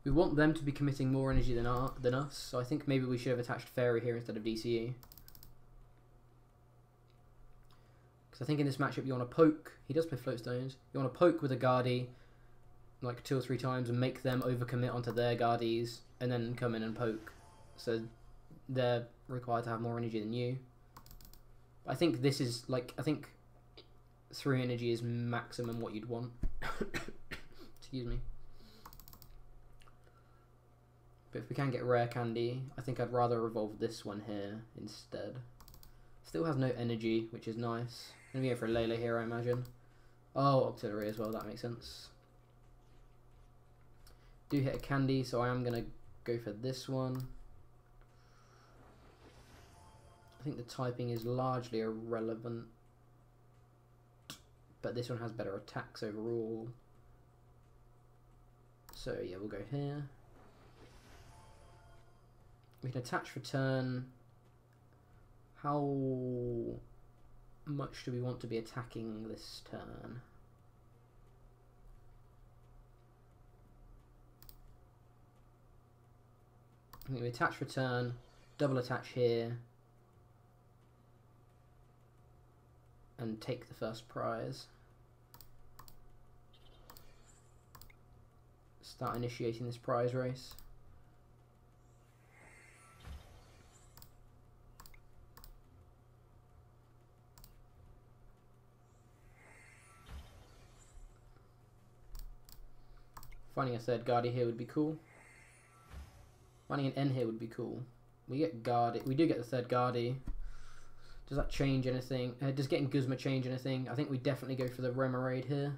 We want them to be committing more energy than us, so I think maybe we should have attached Fairy here instead of DCE. Because I think in this matchup you want to poke. He does play Float Stones. You want to poke with a Guardie like 2 or 3 times and make them overcommit onto their Guardies and then come in and poke. So they're required to have more energy than you. I think this is like, I think 3 energy is maximum what you'd want. Excuse me. But if we can get Rare Candy, I think I'd rather revolve this one here instead. Still has no energy, which is nice. I'm going to go for a Lele here, I imagine. Oh, Octillery as well, that makes sense. Do hit a Candy, so I am going to go for this one. I think the typing is largely irrelevant. But this one has better attacks overall. So yeah, we'll go here. We can attach for turn. How much do we want to be attacking this turn? I think we attach for turn, double attach here, and take the first prize. Start initiating this prize race. Finding a third Guardi here would be cool. Finding an N here would be cool. We get Guardi. We do get the third Guardi. Does that change anything? Does getting Guzma change anything? I think we definitely go for the Remoraid here.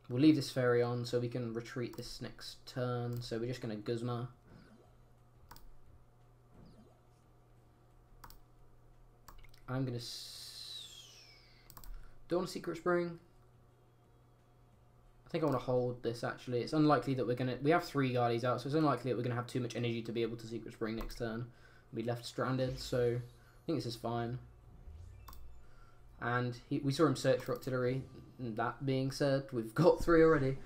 We'll leave this fairy on so we can retreat this next turn. So we're just going to Guzma. I'm going to... Do I want a Secret Spring? I think I want to hold this, actually. It's unlikely that we're going to... We have 3 Guardies out, so it's unlikely that we're going to have too much energy to be able to Secret Spring next turn. We'll be left stranded, so I think this is fine. And we saw him search for Octillery. That being said, we've got 3 already.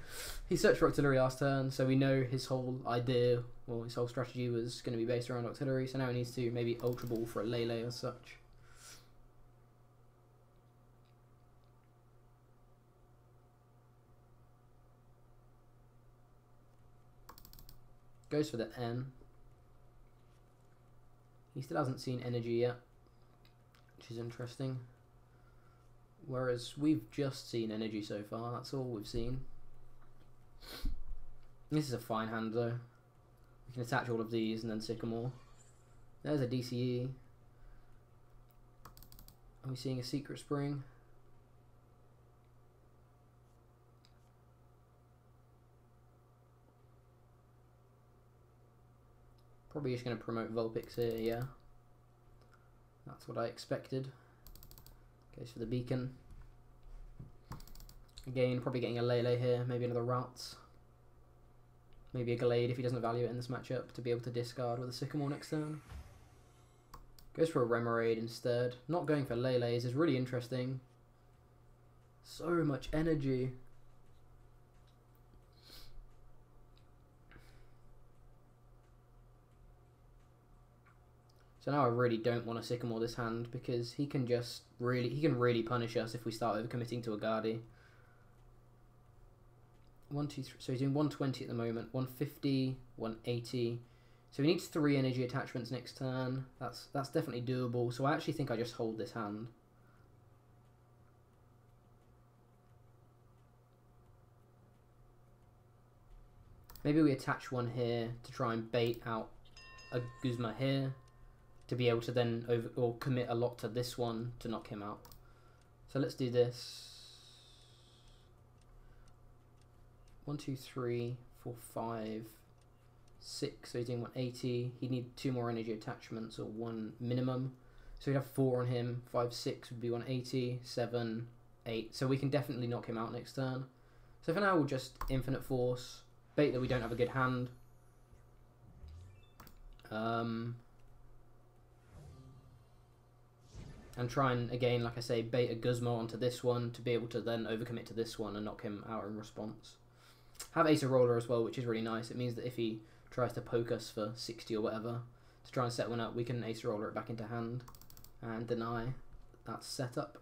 He searched for Octillery last turn, so we know his whole idea, well, his whole strategy was going to be based around Octillery, so now he needs to maybe Ultra Ball for a Lele as such. Goes for the N. He still hasn't seen energy yet, which is interesting. Whereas we've just seen energy so far, that's all we've seen. This is a fine hand though. We can attach all of these and then Sycamore. There's a DCE. Are we seeing a Secret Spring? Probably just going to promote Vulpix here, yeah. That's what I expected. Goes for the beacon. Again, probably getting a Lele here, maybe another Ralts. Maybe a Gallade if he doesn't value it in this matchup to be able to discard with a Sycamore next turn. Goes for a Remoraid instead. Not going for Lele's is really interesting. So much energy. So now I really don't want to Sycamore this hand because he can just really punish us if we start overcommitting to a Guardi. 1, 2, 3. So he's doing 120 at the moment, 150, 180. So he needs 3 energy attachments next turn. That's definitely doable. So I actually think I just hold this hand. Maybe we attach one here to try and bait out a Guzma here, to be able to then commit a lot to this one to knock him out. So let's do this. 1, 2, 3, 4, 5, 6. So he's doing 180. He'd need 2 more energy attachments, or 1 minimum. So we'd have 4 on him. 5, 6 would be 180. 7, 8. So we can definitely knock him out next turn. So for now we'll just Infinite Force. Bait that we don't have a good hand. And try and, again, like I say, bait a Guzma onto this one to be able to then overcommit to this one and knock him out in response. Have Acerola as well, which is really nice. It means that if he tries to poke us for 60 or whatever to try and set one up, we can Acerola it back into hand and deny that setup.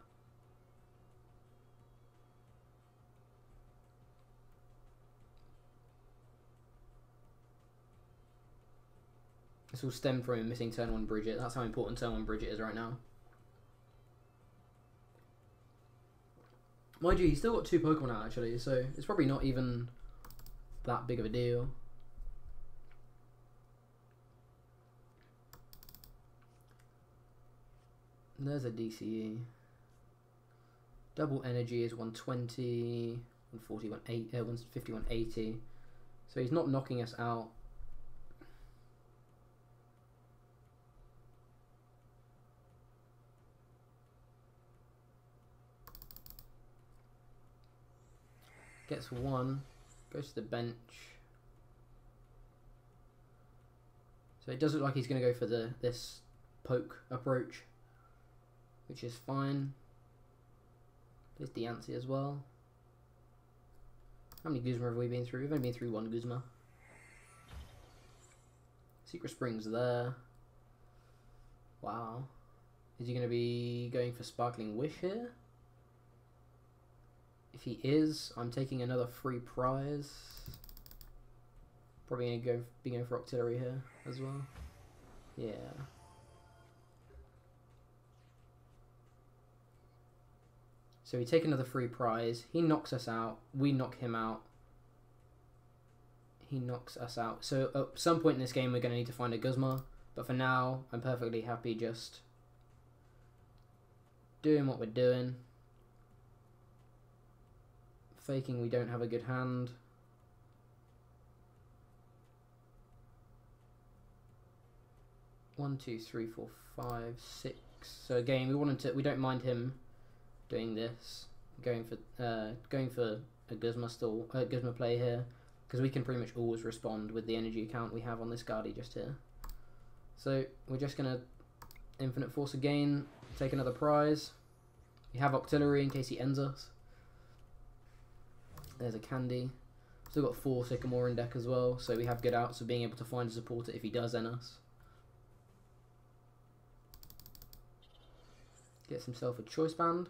This will stem from him missing turn 1 Brigette. That's how important turn 1 Brigette is right now. Mind you, he's still got 2 Pokemon out actually, so it's probably not even that big of a deal. There's a DCE. Double energy is 120, 140, 150, 180. So he's not knocking us out. Gets 1, goes to the bench. So it does look like he's going to go for this poke approach, which is fine. There's Diancie as well. How many Guzma have we been through? We've only been through 1 Guzma. Secret Spring's there. Wow. Is he going to be going for Sparkling Wish here? If he is, I'm taking another free prize. Probably going to be going for Octillery here as well. Yeah. So we take another free prize. He knocks us out. We knock him out. He knocks us out. So at some point in this game, we're going to need to find a Guzma. But for now, I'm perfectly happy just doing what we're doing. Faking we don't have a good hand. One, two, three, four, five, six. So again, we don't mind him doing this, going for a Guzma play here, because we can pretty much always respond with the energy account we have on this Guardy just here. So we're just gonna Infinite Force again, take another prize. We have Octillery in case he ends us. There's a Candy. Still got 4 Sycamore in deck as well, so we have good outs of being able to find a supporter if he does end us. Gets himself a Choice Band.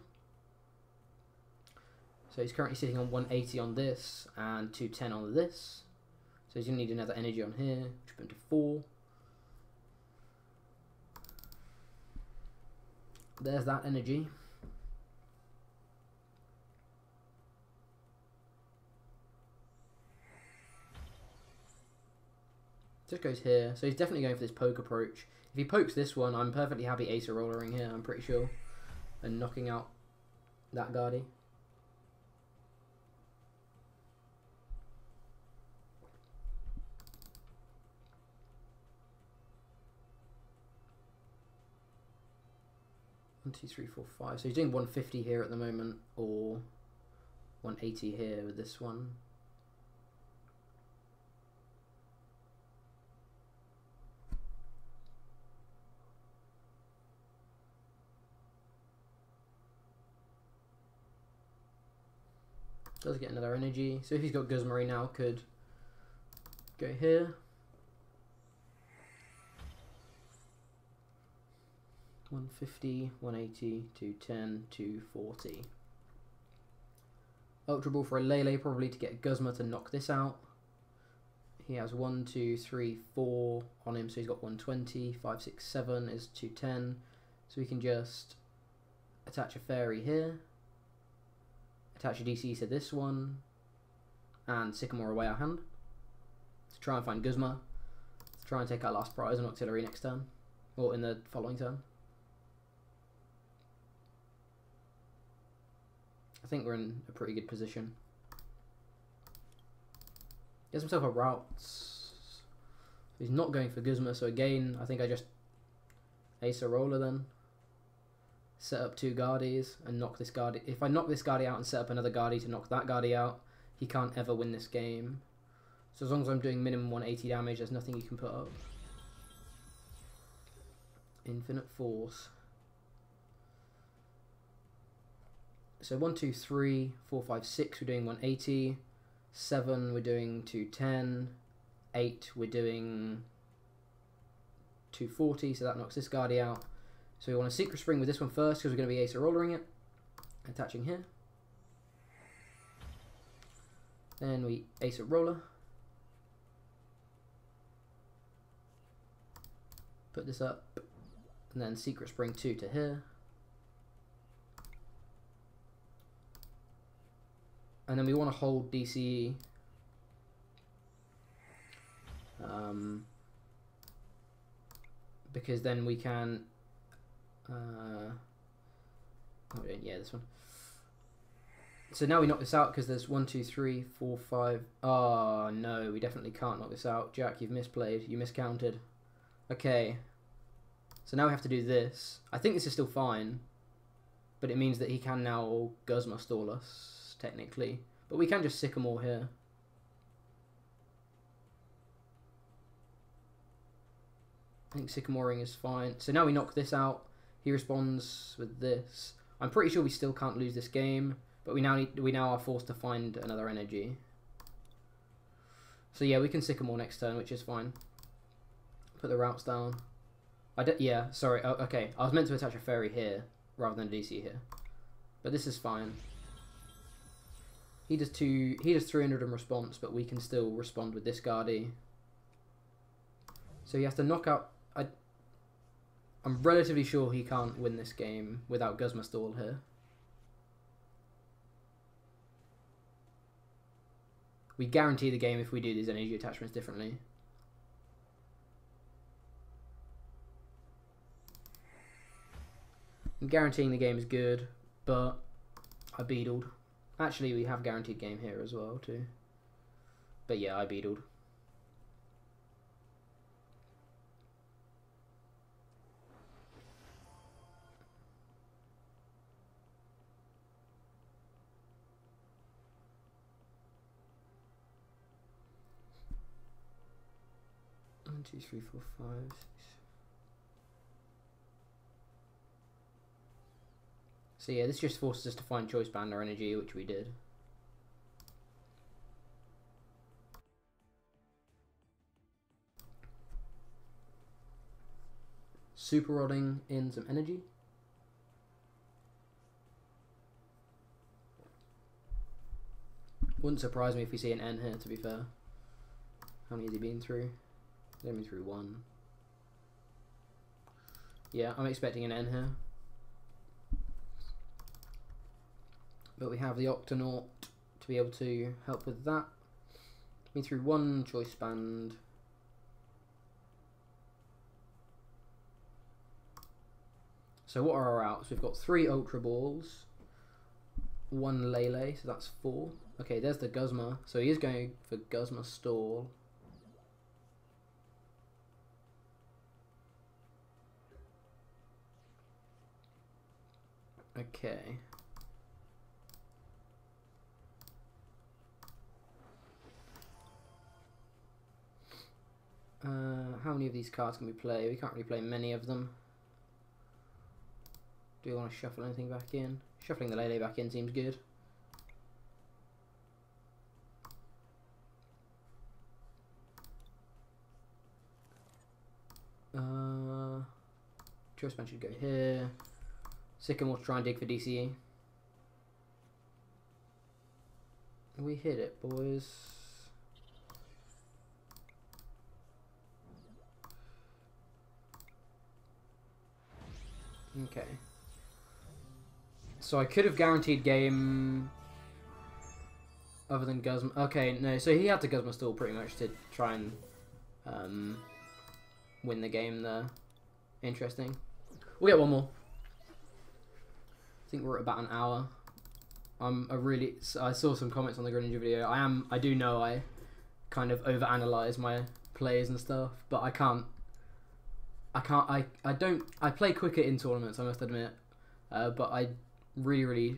So he's currently sitting on 180 on this and 210 on this. So he's going to need another energy on here, which will put him to 4. There's that energy. Just goes here. So he's definitely going for this poke approach. If he pokes this one, I'm perfectly happy Acerola-ing here, I'm pretty sure. And knocking out that Guardy. One, two, three, four, five. So he's doing 150 here at the moment, or 180 here with this one. Does get another energy. So if he's got Guzma now, could go here. 150, 180, 210, 240. Ultra Ball for a Lele, probably to get Guzma to knock this out. He has 1, 2, 3, 4 on him, so he's got 120. 5, 6, 7 is 210. So we can just attach a fairy here. Attach a DC to this one, and Sycamore away our hand. To try and find Guzma. To try and take our last prize on Octillery next turn, or in the following turn. I think we're in a pretty good position. Gets himself a Ralts. He's not going for Guzma, so again, I think I just Acerola then. Set up 2 Guardies and knock this Guardy. If I knock this Guardy out and set up another Guardy to knock that Guardy out, he can't ever win this game. So as long as I'm doing minimum 180 damage, there's nothing you can put up. Infinite Force. So 1, 2, 3, 4, 5, 6, we're doing 180. 7, we're doing 210. 8, we're doing 240, so that knocks this Guardy out. So we want a Secret Spring with this one first, because we're going to be Acerola-ing it. Attaching here. Then we Acerola. Put this up. And then Secret Spring 2 to here. And then we want to hold DCE. Because then we can... yeah, this one. So now we knock this out because there's 1, 2, 3, 4, 5. Oh no, we definitely can't knock this out. Jack, you've misplayed. You miscounted. Okay. So now we have to do this. I think this is still fine, but it means that he can now Guzma stall us, technically. But we can just Sycamore here. I think Sycamoring is fine. So now we knock this out. He responds with this. I'm pretty sure we still can't lose this game, but we now are forced to find another energy. So yeah, we can Sycamore next turn, which is fine. Put the Ralts down. Yeah, sorry. Oh, okay, I was meant to attach a fairy here rather than a DC here, but this is fine. He does 300 in response, but we can still respond with this Guardy. So he has to knock out. I'm relatively sure he can't win this game without Guzma stall here. We guarantee the game if we do these energy attachments differently. I'm guaranteeing the game is good, but I beedled. Actually, we have guaranteed game here as well too. But yeah, I beedled. One, two, three, four, five, six. So yeah, this just forces us to find choice band or energy, which we did. Super rodding in some energy. Wouldn't surprise me if we see an N here, to be fair. How many has he been through? He's only been through one. Yeah, I'm expecting an N here. But we have the Octonaut to be able to help with that. Been through one choice band. So what are our outs? We've got 3 Ultra Balls, 1 Lele, so that's 4. Okay, there's the Guzma. So he is going for Guzma Stall. Okay. How many of these cards can we play? We can't really play many of them. Do we want to shuffle anything back in? Shuffling the Lele back in seems good. Choice band should go here. Sycamore to try and dig for DCE. We hit it, boys. Okay. So I could have guaranteed game other than Guzma. Okay, no, so he had to Guzma Stall pretty much to try and win the game there. Interesting. We'll get one more. I think we're at about an hour. I saw some comments on the Greninja video. I do know I kind of overanalyze my plays and stuff, but I play quicker in tournaments, I must admit, but I really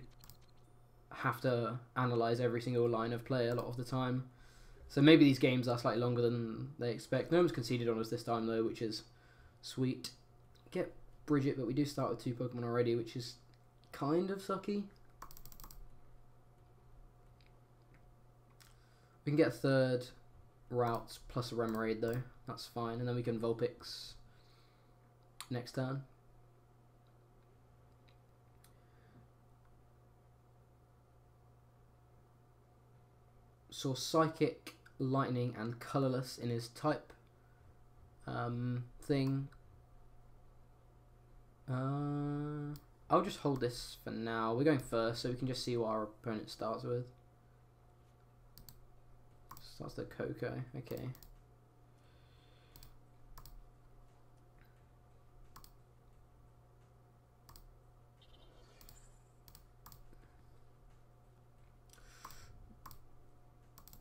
have to analyze every single line of play a lot of the time. So maybe these games are slightly longer than they expect. No one's conceded on us this time though, which is sweet. Get Brigette, but we do start with 2 Pokemon already, which is kind of sucky. We can get a 3rd Ralts plus a Remoraid though, that's fine, and then we can Vulpix next turn. Saw Psychic, Lightning, and Colorless in his type thing. I'll just hold this for now. We're going first, so we can just see what our opponent starts with. Starts the Coco, okay.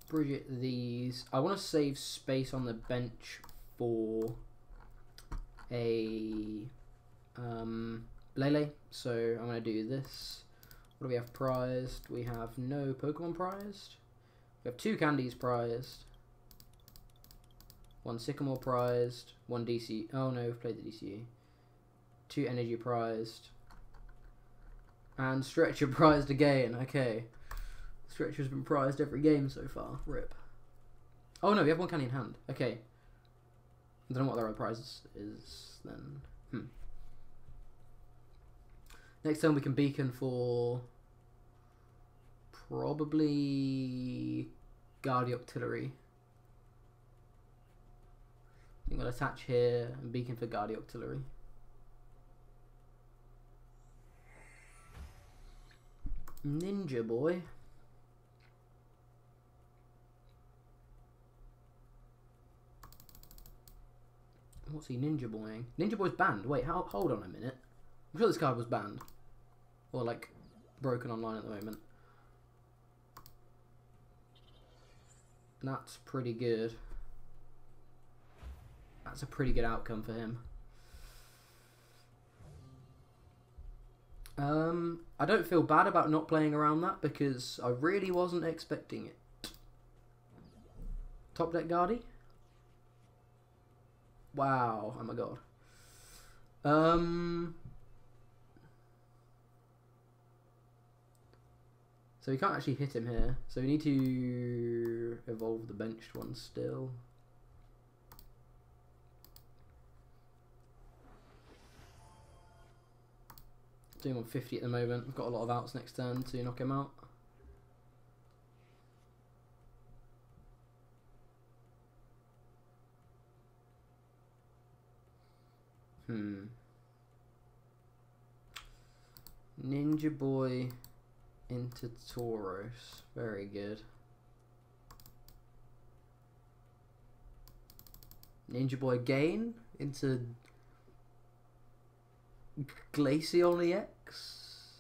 Brigette these. I want to save space on the bench for a Lele, so I'm going to do this. What do we have prized? We have no Pokemon prized. We have 2 candies prized. 1 Sycamore prized. 1 DC. Oh no, we've played the DCE. 2 energy prized. And Stretcher prized again. Okay. Stretcher's been prized every game so far. RIP. Oh no, we have 1 candy in hand. Okay. I don't know what the other prize is then. Next turn we can beacon for probably Guardian Octillery. I think we'll attach here and beacon for Guardian Octillery. Ninja boy. What's he Ninja Boying? Ninja Boy's banned. Wait, hold on a minute. I'm sure this card was banned. Or, like, broken online at the moment. That's pretty good. That's a pretty good outcome for him. I don't feel bad about not playing around that because I really wasn't expecting it. Top deck Guardy? Wow, oh my god. So we can't actually hit him here. So we need to evolve the benched one still. Doing 150 at the moment. We've got a lot of outs next turn to knock him out. Ninja Boy into Tauros. Very good. Ninja Boy again into Glaceon EX.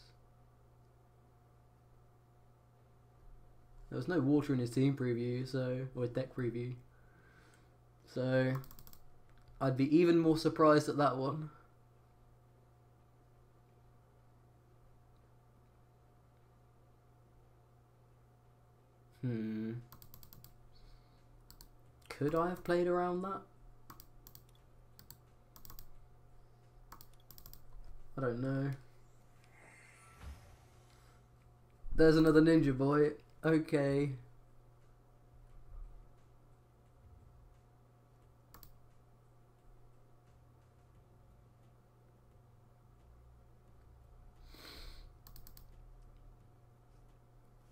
There was no water in his team preview, so, or deck preview. So I'd be even more surprised at that one. Could I have played around that? I don't know. There's another Ninja Boy. Okay.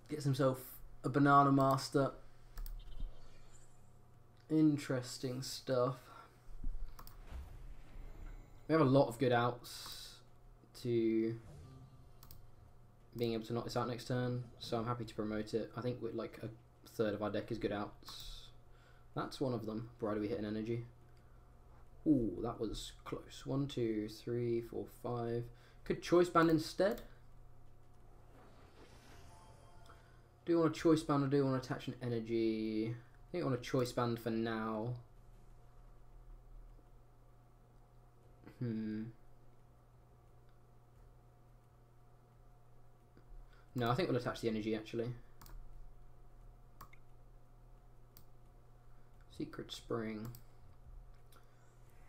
Gets himself a Banana Master. Interesting stuff. We have a lot of good outs to being able to knock this out next turn, so I'm happy to promote it. I think with like a third of our deck is good outs. That's one of them, provided we hit an energy. Ooh, that was close. 1, 2, 3, 4, 5. Could choice band instead. Do you want a choice band or do you want to attach an energy? I think I want a choice band for now. No, I think we'll attach the energy actually. Secret Spring.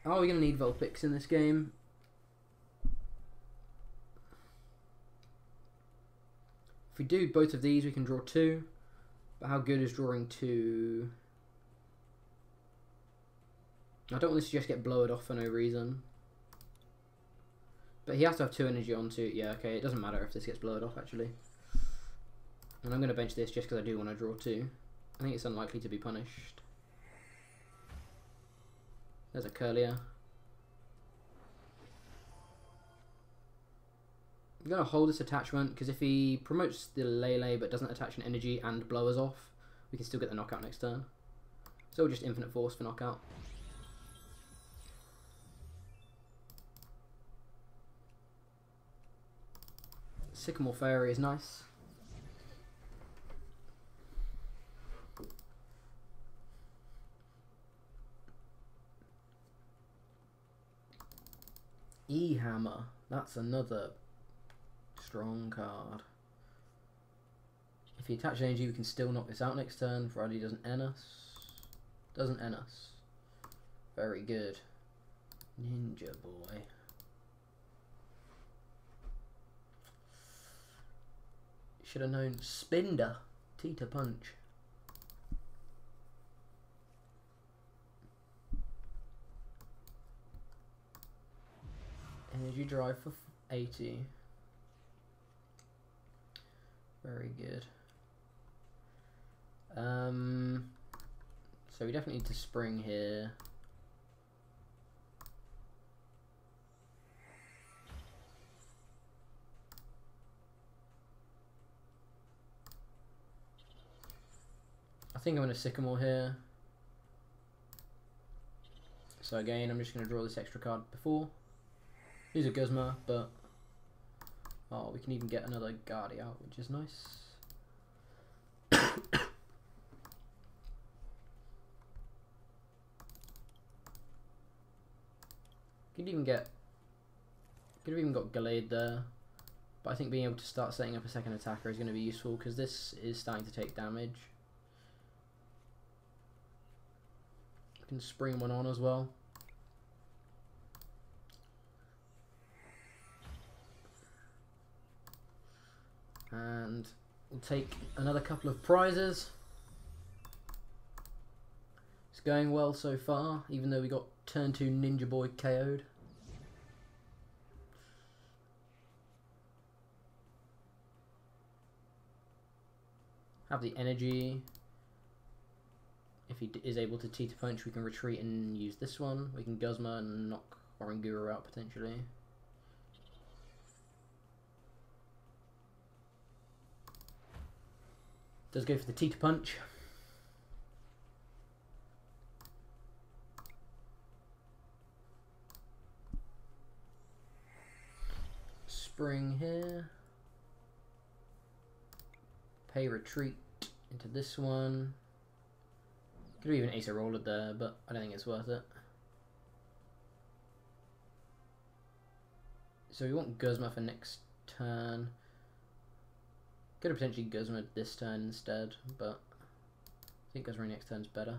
Are we going to need Vulpix in this game? If we do both of these, we can draw 2. But how good is drawing 2? I don't want this to just get blowed off for no reason. But he has to have 2 energy on 2. Yeah, okay, it doesn't matter if this gets blowed off actually. And I'm going to bench this just because I do want to draw 2. I think it's unlikely to be punished. There's a Kirlia. I'm going to hold this attachment because if he promotes the Lele but doesn't attach an energy and blow us off, we can still get the knockout next turn. So just infinite force for knockout. Sycamore Fairy is nice. E-Hammer. That's another strong card. If he attaches energy, we can still knock this out next turn, provided he doesn't N us. Doesn't N us. Very good. Ninja Boy. Should have known. Spinder. Tita Punch. Energy Drive for 80. Very good. So we definitely need to spring here. I think I'm going to Sycamore here. So again, I'm just going to draw this extra card before. Use a Guzma, but oh, we can even get another Guardi out, which is nice. Could have even got Gallade there, but I think being able to start setting up a second attacker is going to be useful because this is starting to take damage. You can spring one on as well. And we'll take another couple of prizes. It's going well so far, even though we got turn 2 Ninja Boy KO'd. Have the energy. If he is able to T to punch, we can retreat and use this one. We can Guzma and knock Oranguru out potentially. Does go for the T to punch. Spring here. Pay retreat into this one. Could have even Acerola there, but I don't think it's worth it. So we want Guzma for next turn. Could have potentially Guzma this turn instead, but I think Guzma next turn's better.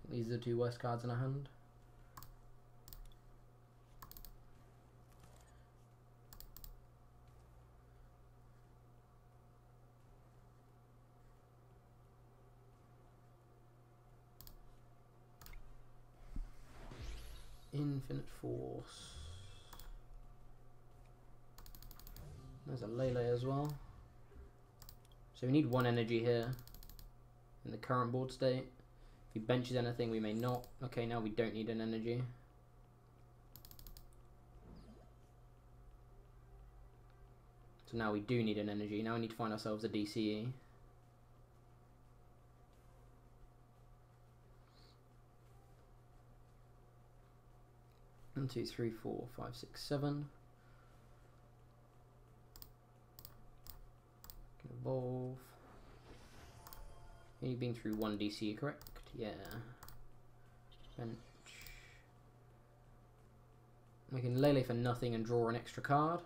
These are the two worst cards in our hand. Infinite Force. There's a Lele as well. So we need one energy here in the current board state. If he benches anything, we may not. Okay, now we don't need an energy. So now we do need an energy. Now we need to find ourselves a DCE. 1, 2, 3, 4, 5, 6, 7. Evolve. You've been through 1 DC, correct? Yeah. Bench. We can Lele for nothing and draw an extra card.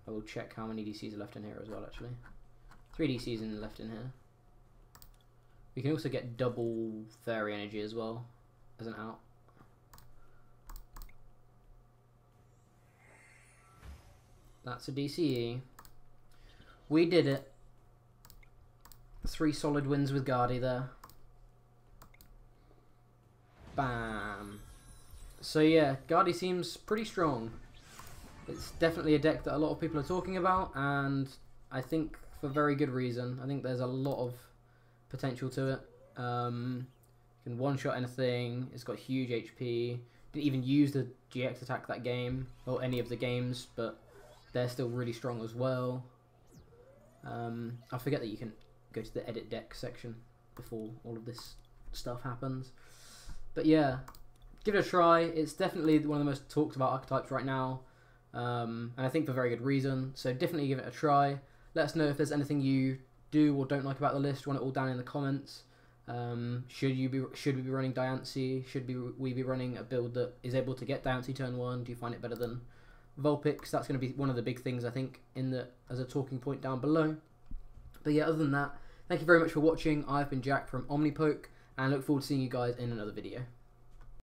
I will check how many DCs are left in here as well, actually. 3 DCs left in here. We can also get double fairy energy as well as an out. That's a DCE. We did it. 3 solid wins with Guardi there. Bam. So yeah, Guardi seems pretty strong. It's definitely a deck that a lot of people are talking about, and I think for very good reason. I think there's a lot of potential to it. You can one-shot anything. It's got huge HP. Didn't even use the GX attack that game, or any of the games, but they're still really strong as well. I forget that you can go to the edit deck section before all of this stuff happens. But yeah, give it a try. It's definitely one of the most talked about archetypes right now, and I think for very good reason. So definitely give it a try. Let us know if there's anything you do or don't like about the list. Want it all down in the comments. Should we be running Diancie? Should we be running a build that is able to get Diancie turn 1? Do you find it better than Vulpix? That's going to be one of the big things, I think, as a talking point down below. But yeah, other than that, thank you very much for watching. I've been Jack from OmniPoke, and look forward to seeing you guys in another video.